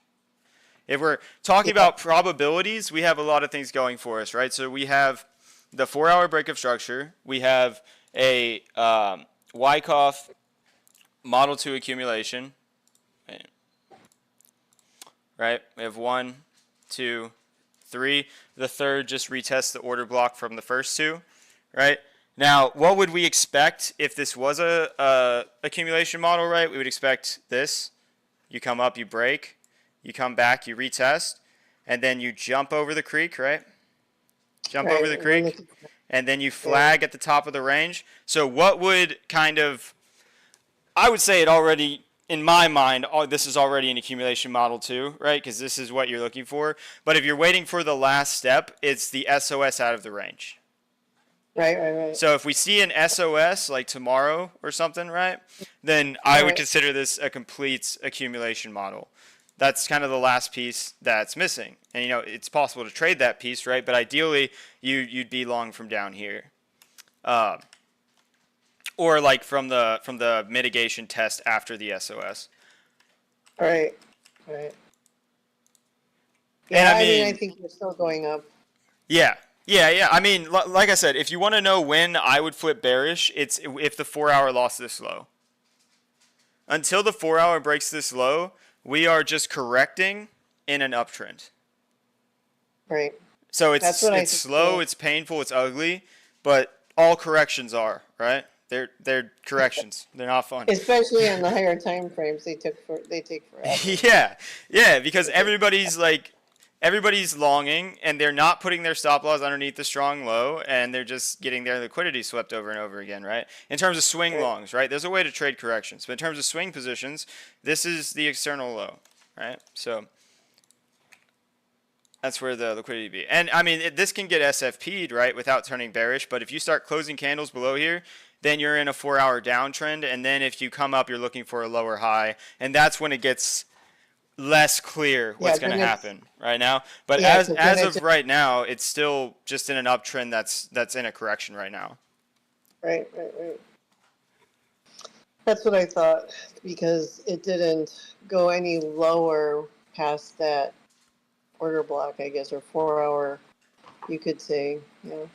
If we're talking about probabilities, we have a lot of things going for us, right? So we have the 4 hour break of structure. We have a Wyckoff Model 2 accumulation, right? We have 1, 2, 3. The third just retests the order block from the first two, right? Now, what would we expect if this was a accumulation model, right? We would expect this. You come up, you break. You come back, you retest. And then you jump over the creek, right? Jump over the creek. And then you flag at the top of the range. So what would kind of... I would say it already... In my mind, this is already an accumulation model too, right? Because this is what you're looking for. But if you're waiting for the last step, it's the SOS out of the range. Right. So if we see an SOS like tomorrow or something, right, then I would consider this a complete accumulation model. That's kind of the last piece that's missing. And, it's possible to trade that piece, right? But ideally, you'd be long from down here. Or like from the mitigation test after the SOS. Right. And Yeah, I I mean, I mean, think we're still going up. yeah, yeah. I mean, like I said, if you want to know when I would flip bearish, it's if the 4 hour lost this low. Until the 4 hour breaks this low, we are just correcting in an uptrend. Right. So That's it's what I it's think slow, too. it's painful, it's ugly, but all corrections are, right? They're corrections. They're not fun. Especially on the higher time frames, they take forever. Yeah, yeah, because They take, everybody's longing and they're not putting their stop loss underneath the strong low and they're just getting their liquidity swept over and over again, right? In terms of swing right. longs, right? There's a way to trade corrections, but in terms of swing positions, this is the external low, right? So that's where the liquidity be. And I mean, this can get SFP'd, right, without turning bearish, but if you start closing candles below here, then you're in a 4 hour downtrend, and then if you come up, you're looking for a lower high, and that's when it gets less clear Yeah, what's going to then it's happen right now. But yeah, as 'cause then as it's of right now, it's still just in an uptrend that's in a correction right now. right. That's what I thought because it didn't go any lower past that order block, I guess, or 4 hour. You could say, yeah.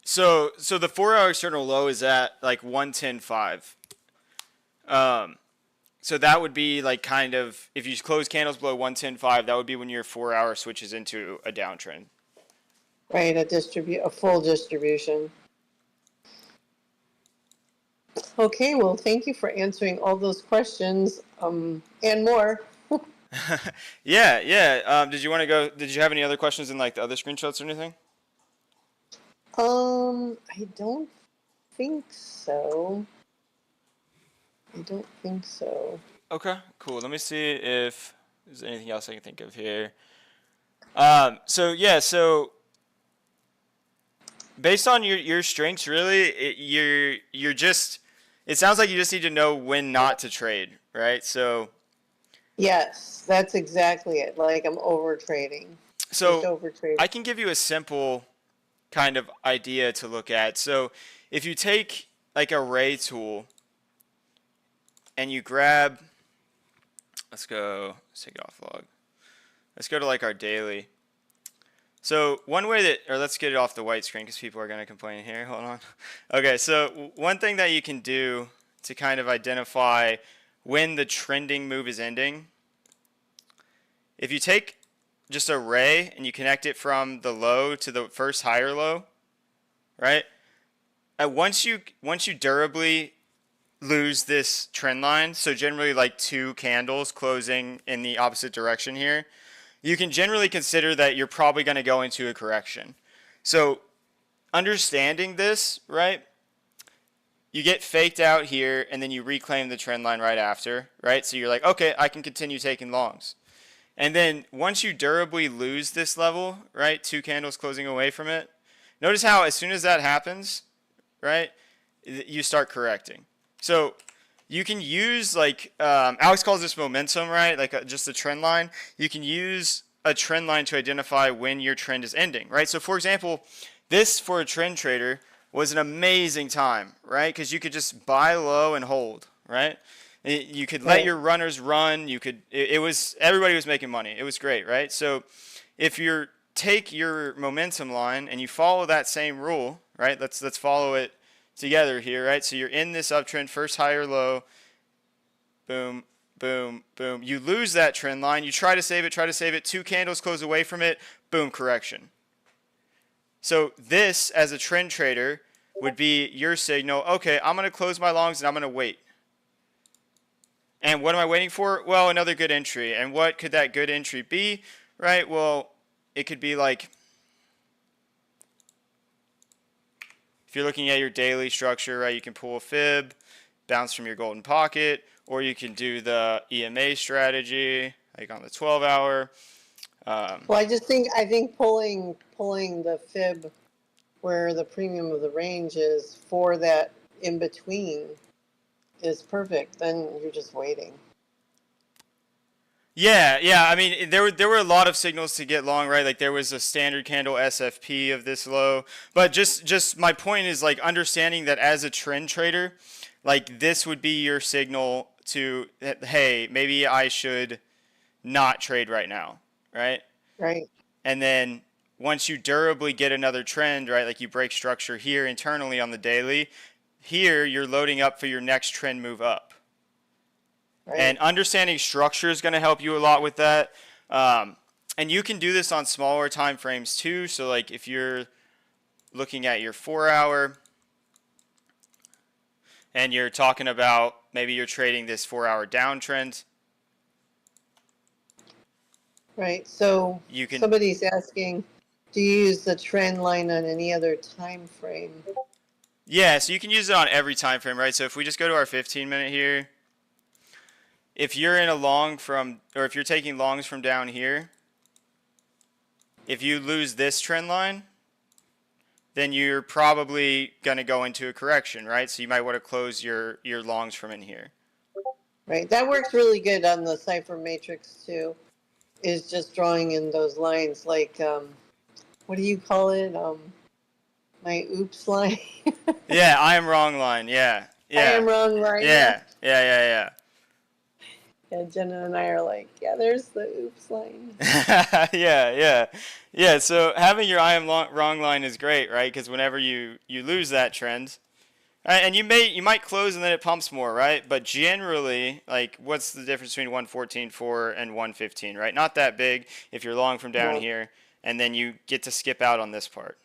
So the 4 hour external low is at like 110.5. So that would be like kind of if you close candles below 110.5, that would be when your 4 hour switches into a downtrend. Right, a full distribution. Okay, well, thank you for answering all those questions, and more. Yeah, yeah. Did you want to go? Did you have any other questions in like the other screenshots or anything? I don't think so. I don't think so. Okay, cool. Let me see if there's anything else I can think of here. So yeah, so based on your strengths, really, you're just. It sounds like you just need to know when not to trade, right? So Yes, that's exactly it. Like I'm over trading, just so over trading. I can give you a simple kind of idea to look at. So if you take like a ray tool and you grab, let's take it off log. Let's go to like our daily. So one way that, or let's get it off the white screen because people are going to complain here. Hold on. Okay, so one thing that you can do to kind of identify when the trending move is ending, if you take just a ray and you connect it from the low to the first higher low, right? Once you durably lose this trend line, so generally like two candles closing in the opposite direction here, you can generally consider that you're probably going to go into a correction. So understanding this, right, you get faked out here and then you reclaim the trend line right after, right? So you're like, okay, I can continue taking longs. And then once you durably lose this level, right, two candles closing away from it, notice how as soon as that happens, right, you start correcting. So you can use like Alex calls this momentum, right? Like just a trend line. You can use a trend line to identify when your trend is ending, right? So for example, this for a trend trader was an amazing time, right? Because you could just buy low and hold, right? You could let Right. your runners run. You could. It was everybody was making money. It was great, right? So if you take your momentum line and you follow that same rule, right? Let's follow it together here, right? So you're in this uptrend, first high or low, boom, boom, boom. You lose that trend line. You try to save it. Two candles close away from it, boom, correction. So this, as a trend trader, would be your signal. Okay, I'm going to close my longs and I'm going to wait. And what am I waiting for? Well, another good entry. And what could that good entry be? Right? Well, it could be like, if you're looking at your daily structure, right, you can pull a fib, bounce from your golden pocket, or you can do the EMA strategy, like on the 12 hour. Well, I think pulling the fib where the premium of the range is for that in between is perfect. Then you're just waiting. Yeah. I mean, there were a lot of signals to get long, right? Like there was a standard candle SFP of this low, but just my point is like understanding that as a trend trader, like this would be your signal to, hey, maybe I should not trade right now, right? Right. And then once you durably get another trend, right, like you break structure here internally on the daily, here you're loading up for your next trend move up. And Right. understanding structure is going to help you a lot with that. And you can do this on smaller time frames too. So like if you're looking at your 4 hour and you're talking about maybe you're trading this 4 hour downtrend, Right. So you can, somebody's asking, do you use the trend line on any other time frame? yeah, so you can use it on every time frame, right? So if we just go to our 15-minute here, if you're in a long from, or if you're taking longs from down here, if you lose this trend line, then you're probably going to go into a correction, right? So you might want to close your longs from in here. Right. That works really good on the cipher matrix too. Is just drawing in those lines like what do you call it? My oops line. Yeah, I am wrong line. Yeah, I am yeah, wrong line. Yeah. yeah, yeah, Yeah. Jenna and I are like, yeah, there's the oops line. yeah, yeah. So having your I am wrong line is great, right? Because whenever you lose that trend, and you might close and then it pumps more, right? But generally, like, what's the difference between 114.4 and 115, right? Not that big if you're long from down No. here, and then you get to skip out on this part.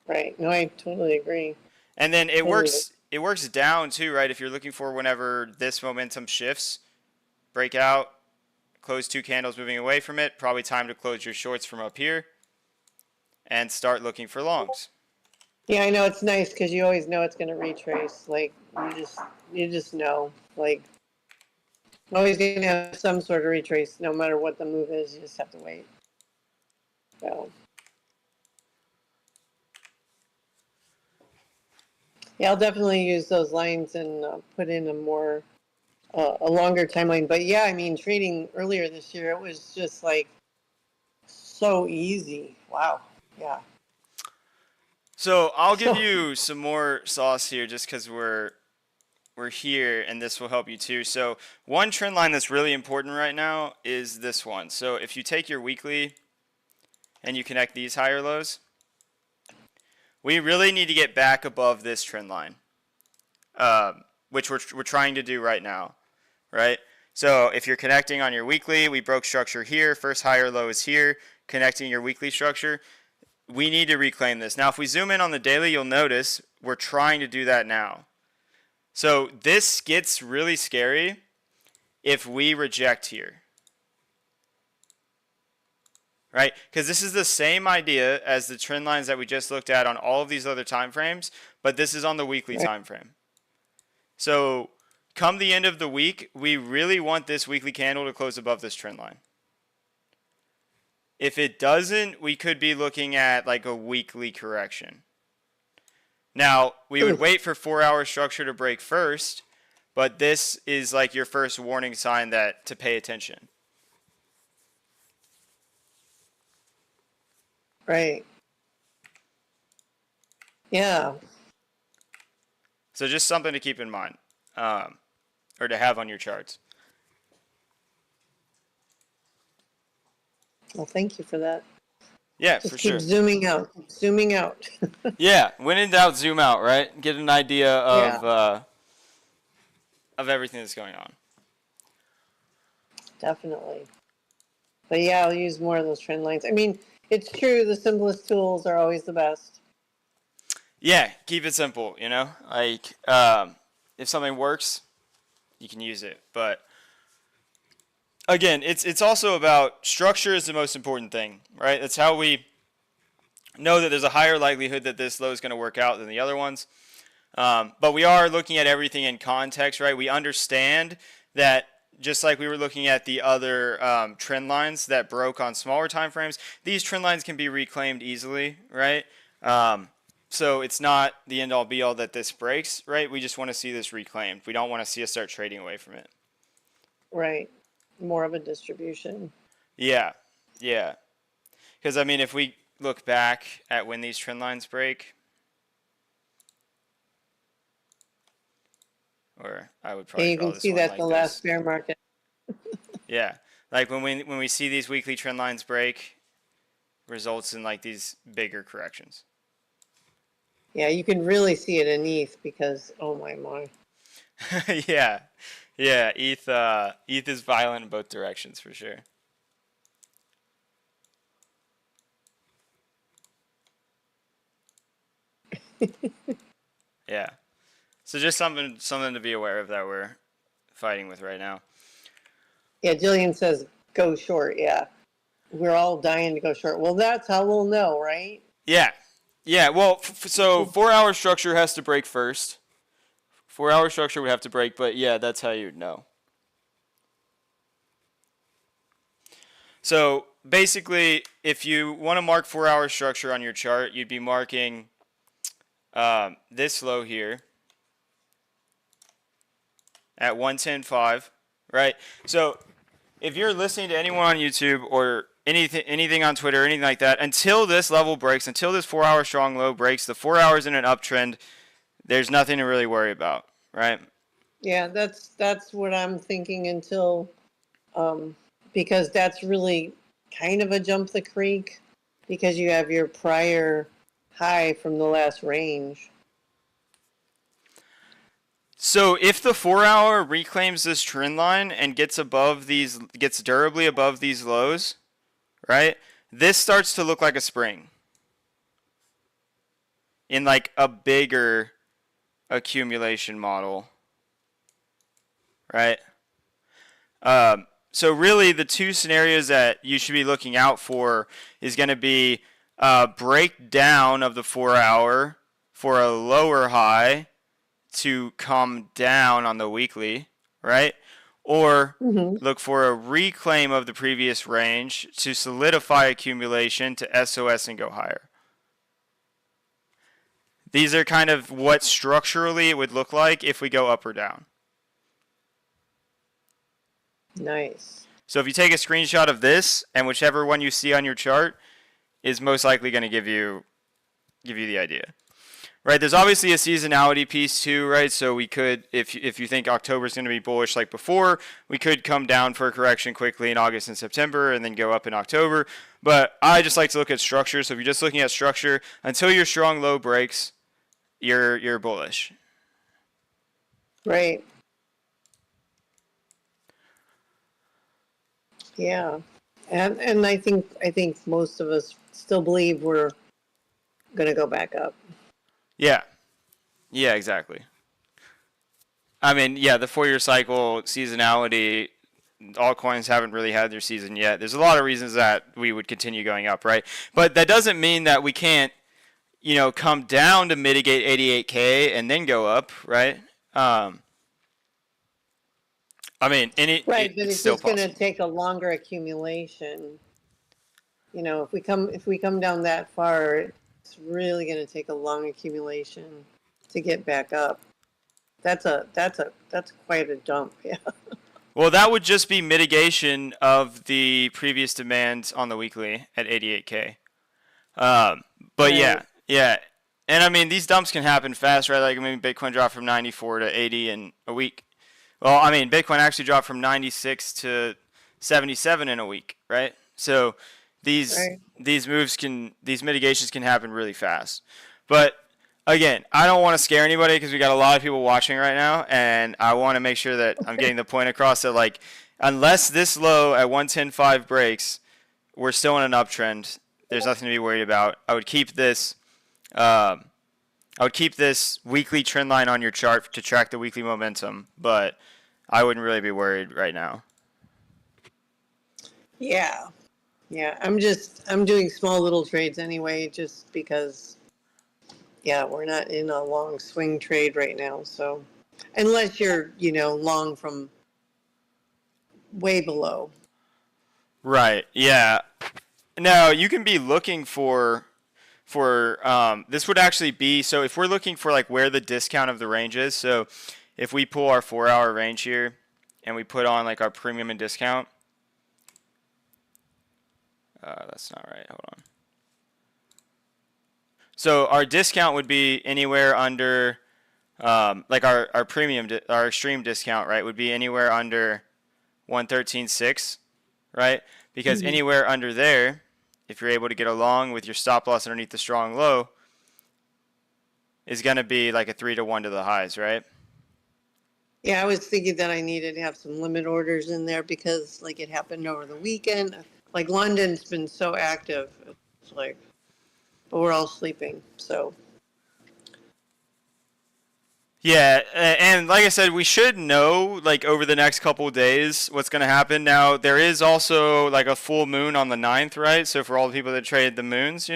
Right. No, I totally agree. And then it Totally. works down too, right? If you're looking for whenever this momentum shifts, break out, close two candles moving away from it, probably time to close your shorts from up here and start looking for longs. Yeah, I know it's nice because you always know it's going to retrace. Like you just know. Like always going to have some sort of retrace, no matter what the move is. You just have to wait. So yeah, I'll definitely use those lines and put in a longer timeline. But yeah, I mean, trading earlier this year, it was just like so easy. Wow. Yeah. So I'll give So you some more sauce here just because we're here and this will help you too. So one trend line that's really important right now is this one. So if you take your weekly and you connect these higher lows, we really need to get back above this trend line, which we're trying to do right now, right? So if you're connecting on your weekly, we broke structure here. First higher low is here. Connecting your weekly structure, we need to reclaim this. Now, if we zoom in on the daily, you'll notice we're trying to do that now. So this gets really scary if we reject here, right? Because this is the same idea as the trend lines that we just looked at on all of these other time frames, but this is on the weekly right. time frame. So come the end of the week, we really want this weekly candle to close above this trend line. If it doesn't, we could be looking at like a weekly correction. Now, we would wait for 4 hour structure to break first, but this is like your first warning sign that to pay attention. Right. Yeah. So just something to keep in mind, or to have on your charts. Well, thank you for that. Yeah, Just for keep sure. zooming out, zooming out. Yeah, when in doubt, zoom out, right? Get an idea Yeah, of everything that's going on. definitely. But yeah, I'll use more of those trend lines. I mean, it's true, the simplest tools are always the best. Yeah, keep it simple, you know? Like, if something works, you can use it. But again, it's also about structure is the most important thing, right? That's how we know that there's a higher likelihood that this low is going to work out than the other ones. But we are looking at everything in context, right? We understand that just like we were looking at the other trend lines that broke on smaller time frames, these trend lines can be reclaimed easily, right? So it's not the end all be all that this breaks, right? We just want to see this reclaimed. We don't want to see us start trading away from it. Right. More of a distribution. Yeah, yeah. Because I mean, if we look back at when these trend lines break, or I would And probably you draw can this see one that the like this. last bear market. Yeah. Like when we see these weekly trend lines break, results in like these bigger corrections. Yeah, you can really see it in ETH because, oh my. Yeah, yeah. ETH is violent in both directions for sure. Yeah. So just something to be aware of that we're fighting with right now. Yeah, Jillian says go short. Yeah, we're all dying to go short. Well, that's how we'll know, right? Yeah. Yeah. Well, so 4 hour structure has to break first. 4 hour structure would have to break, but yeah, that's how you'd know. So basically, if you want to mark 4 hour structure on your chart, you'd be marking this low here at 110.5, right? So if you're listening to anyone on YouTube or anything on Twitter, anything like that, until this level breaks, until this 4 hour strong low breaks, the 4 hours in an uptrend, there's nothing to really worry about, right? Yeah, that's what I'm thinking until, because that's really kind of a jump the creek because you have your prior high from the last range. So if the 4 hour reclaims this trend line and gets durably above these lows, right? This starts to look like a spring in like a bigger accumulation model, right? So really, the two scenarios that you should be looking out for is going to be breakdown of the 4 hour for a lower high to come down on the weekly, right? Or look for a reclaim of the previous range to solidify accumulation to SOS and go higher. These are kind of what structurally it would look like if we go up or down. Nice. So if you take a screenshot of this, and whichever one you see on your chart is most likely going to give you the idea. Right, there's obviously a seasonality piece too, right? So we could, if you think October is going to be bullish like before, we could come down for a correction quickly in August and September and then go up in October. But I just like to look at structure. So if you're just looking at structure, until your strong low breaks, you're bullish. Right. Yeah. And I think most of us still believe we're gonna go back up. Yeah. Yeah, exactly. I mean, yeah, the 4 year cycle seasonality, altcoins haven't really had their season yet. There's a lot of reasons that we would continue going up, right? But that doesn't mean that we can't, come down to mitigate 88K and then go up, right? I mean, Right, but it's it's still just gonna possible. take a longer accumulation. If we come down that far, it's really gonna take a long accumulation to get back up. That's quite a jump. Yeah. Well, that would just be mitigation of the previous demands on the weekly at 88K. But Right. yeah. And I mean, these dumps can happen fast, right? Like, I mean, Bitcoin dropped from 94 to 80 in a week. Well, I mean, Bitcoin actually dropped from 96 to 77 in a week, right? So these Right. these mitigations can happen really fast. But again, I don't want to scare anybody because we got a lot of people watching right now, and I want to make sure that I'm getting the point across that, like, unless this low at 110.5 breaks, we're still in an uptrend. There's nothing to be worried about. I would keep this weekly trend line on your chart to track the weekly momentum, but I wouldn't really be worried right now. Yeah. Yeah. I'm doing small little trades anyway, just because yeah, we're not in a long swing trade right now. So unless you're, long from way below. Right. Yeah. Now you can be looking for this would actually be, so if we're looking for like where the discount of the range is, so if we pull our 4 hour range here and we put on like our premium and discount, that's not right. Hold on. So our discount would be anywhere under, like our premium, our extreme discount, right, would be anywhere under 113.6. right? Because anywhere under there, if you're able to get along with your stop loss underneath the strong low, is going to be like a 3-to-1 to the highs, right? Yeah, I was thinking that I needed to have some limit orders in there because, like, it happened over the weekend. Like, London's been so active. It's like, but we're all sleeping. So, Yeah, and like I said, we should know like over the next couple of days what's going to happen. Now, there is also like a full moon on the 9th, right? So for all the people that trade the moons,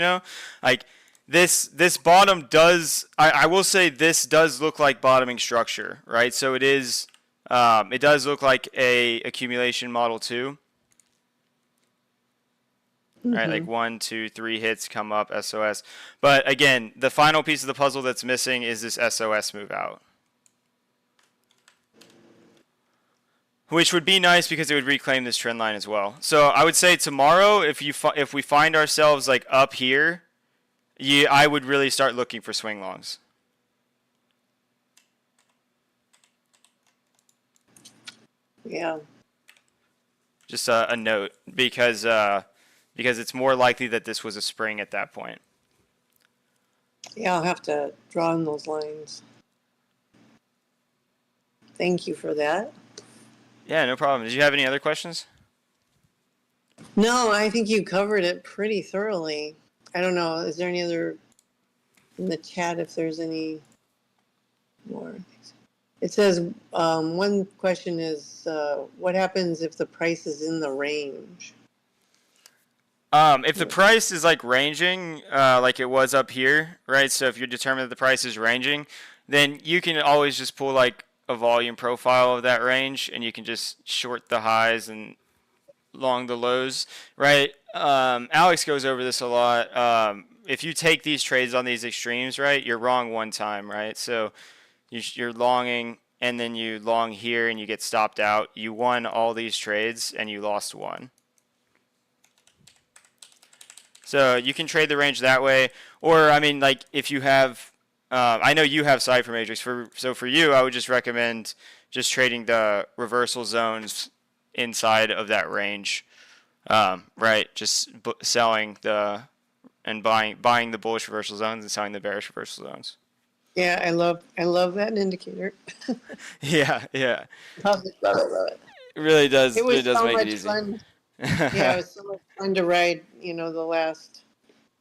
like this bottom does, I will say this does look like bottoming structure, right? So it does look like a accumulation model too. Right, like 1, 2, 3 hits come up, SOS. But again, the final piece of the puzzle that's missing is this SOS move out. Which would be nice because it would reclaim this trend line as well. So I would say tomorrow, if we find ourselves like up here, I would really start looking for swing longs. yeah. Just a note because it's more likely that this was a spring at that point. Yeah, I'll have to draw in those lines. Thank you for that. Yeah, no problem. Did you have any other questions? No, I think you covered it pretty thoroughly. I don't know. Is there any other in the chat if there's any more? It says one question is what happens if the price is in the range? If the price is like ranging, like it was up here, right? So if you determine that the price is ranging, then you can always just pull like a volume profile of that range, and you can just short the highs and long the lows, right? Alex goes over this a lot. If you take these trades on these extremes, right, you're wrong one time, right? So you're longing, and then you long here, and you get stopped out. You won all these trades, and you lost one. So you can trade the range that way, or I mean, like if you have, I know you have Cipher Matrix. So for you, I would just recommend just trading the reversal zones inside of that range, right? Just selling and buying the bullish reversal zones and selling the bearish reversal zones. Yeah, I love that indicator. Yeah. Love it. It really does. It was Really does so make it much easy. fun. Yeah, it was so much fun to ride. The last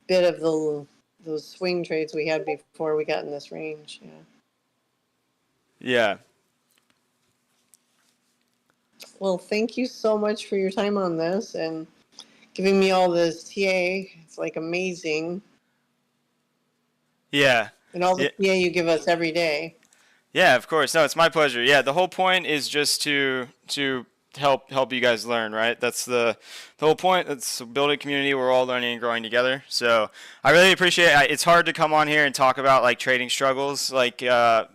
bit of those swing trades we had before we got in this range. Yeah. Yeah. Well, thank you so much for your time on this and giving me all this TA. It's like amazing. Yeah. And all the TA you give us every day. Yeah, of course. No, it's my pleasure. Yeah, the whole point is just to help you guys learn, right? That's the whole point. It's building a community. We're all learning and growing together. So I really appreciate it. It's hard to come on here and talk about like trading struggles, like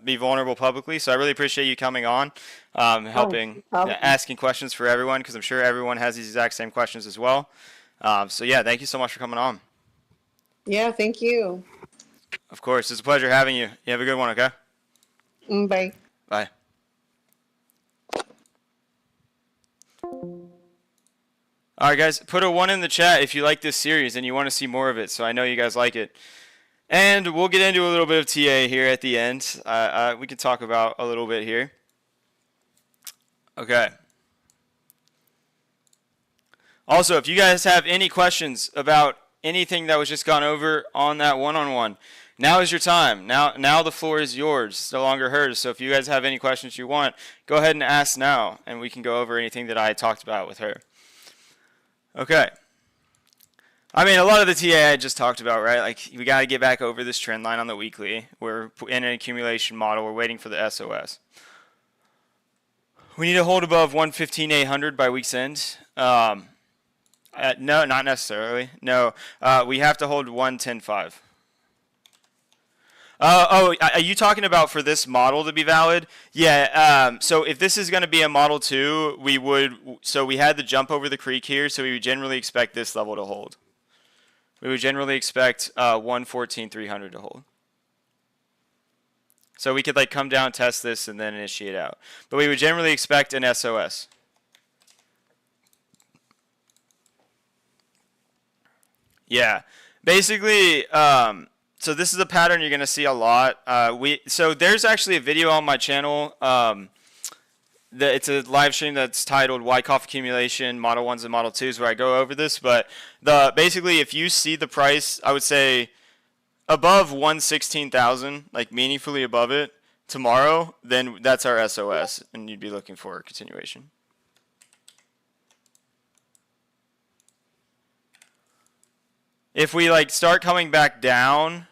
be vulnerable publicly. So I really appreciate you coming on, helping, asking questions for everyone, because I'm sure everyone has these exact same questions as well. So yeah, thank you so much for coming on. Yeah, thank you. Of course, it's a pleasure having you. You have a good one, okay? Bye. Bye. All right, guys, put a 1 in the chat if you like this series and you want to see more of it, so I know you guys like it. And we'll get into a little bit of TA here at the end. We can talk about a little bit here. Okay. Also, if you guys have any questions about anything that was just gone over on that one-on-one, now is your time. Now the floor is yours. It's no longer hers. So if you guys have any questions you want, go ahead and ask now, and we can go over anything that I talked about with her. Okay. I mean, a lot of the TA I just talked about, right? Like, we got to get back over this trend line on the weekly. We're in an accumulation model. We're waiting for the SOS. We need to hold above 115,800 by week's end. No, not necessarily. No, we have to hold 110.5. Are you talking about for this model to be valid? Yeah. So if this is going to be a model 2, we had the jump over the creek here, so we would generally expect this level to hold. We would generally expect 114,300 to hold. So we could like come down, test this, and then initiate out. But we would generally expect an SOS. Yeah. Basically, so this is a pattern you're going to see a lot. So there's actually a video on my channel. It's a live stream that's titled Wyckoff Accumulation, Model 1s and Model 2s, where I go over this. But basically, if you see the price, I would say above 116,000, like meaningfully above it tomorrow, then that's our SOS, and you'd be looking for a continuation. If we like start coming back down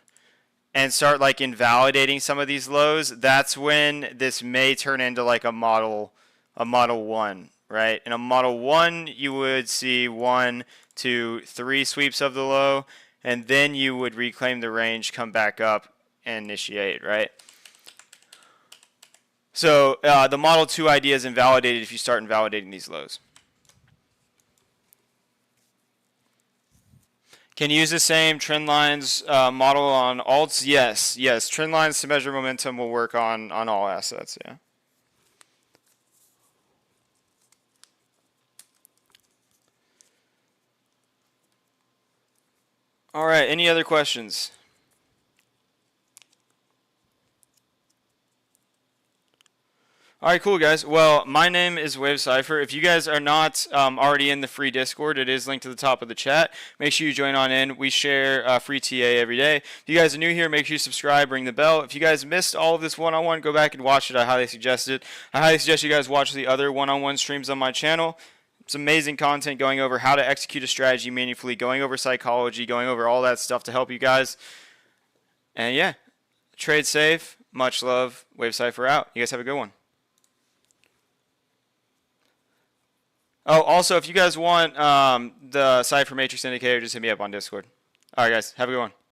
and start like invalidating some of these lows, that's when this may turn into like a model 1, right? In a Model 1, you would see 1, 2, 3 sweeps of the low, and then you would reclaim the range, come back up, and initiate, right? So the Model 2 idea is invalidated if you start invalidating these lows. Can you use the same trend lines model on alts? Yes, yes. Trend lines to measure momentum will work on all assets, yeah. All right, any other questions? All right, cool, guys. Well, my name is Cipher. If you guys are not already in the free Discord, it is linked to the top of the chat. Make sure you join on in. We share free TA every day. If you guys are new here, make sure you subscribe, ring the bell. If you guys missed all of this one-on-one, go back and watch it. I highly suggest it. I highly suggest you guys watch the other one-on-one streams on my channel. It's amazing content going over how to execute a strategy meaningfully, going over psychology, going over all that stuff to help you guys. And yeah, trade safe. Much love. Cipher out. You guys have a good one. Oh, also, if you guys want the Cipher Matrix Indicator, just hit me up on Discord. All right, guys. Have a good one.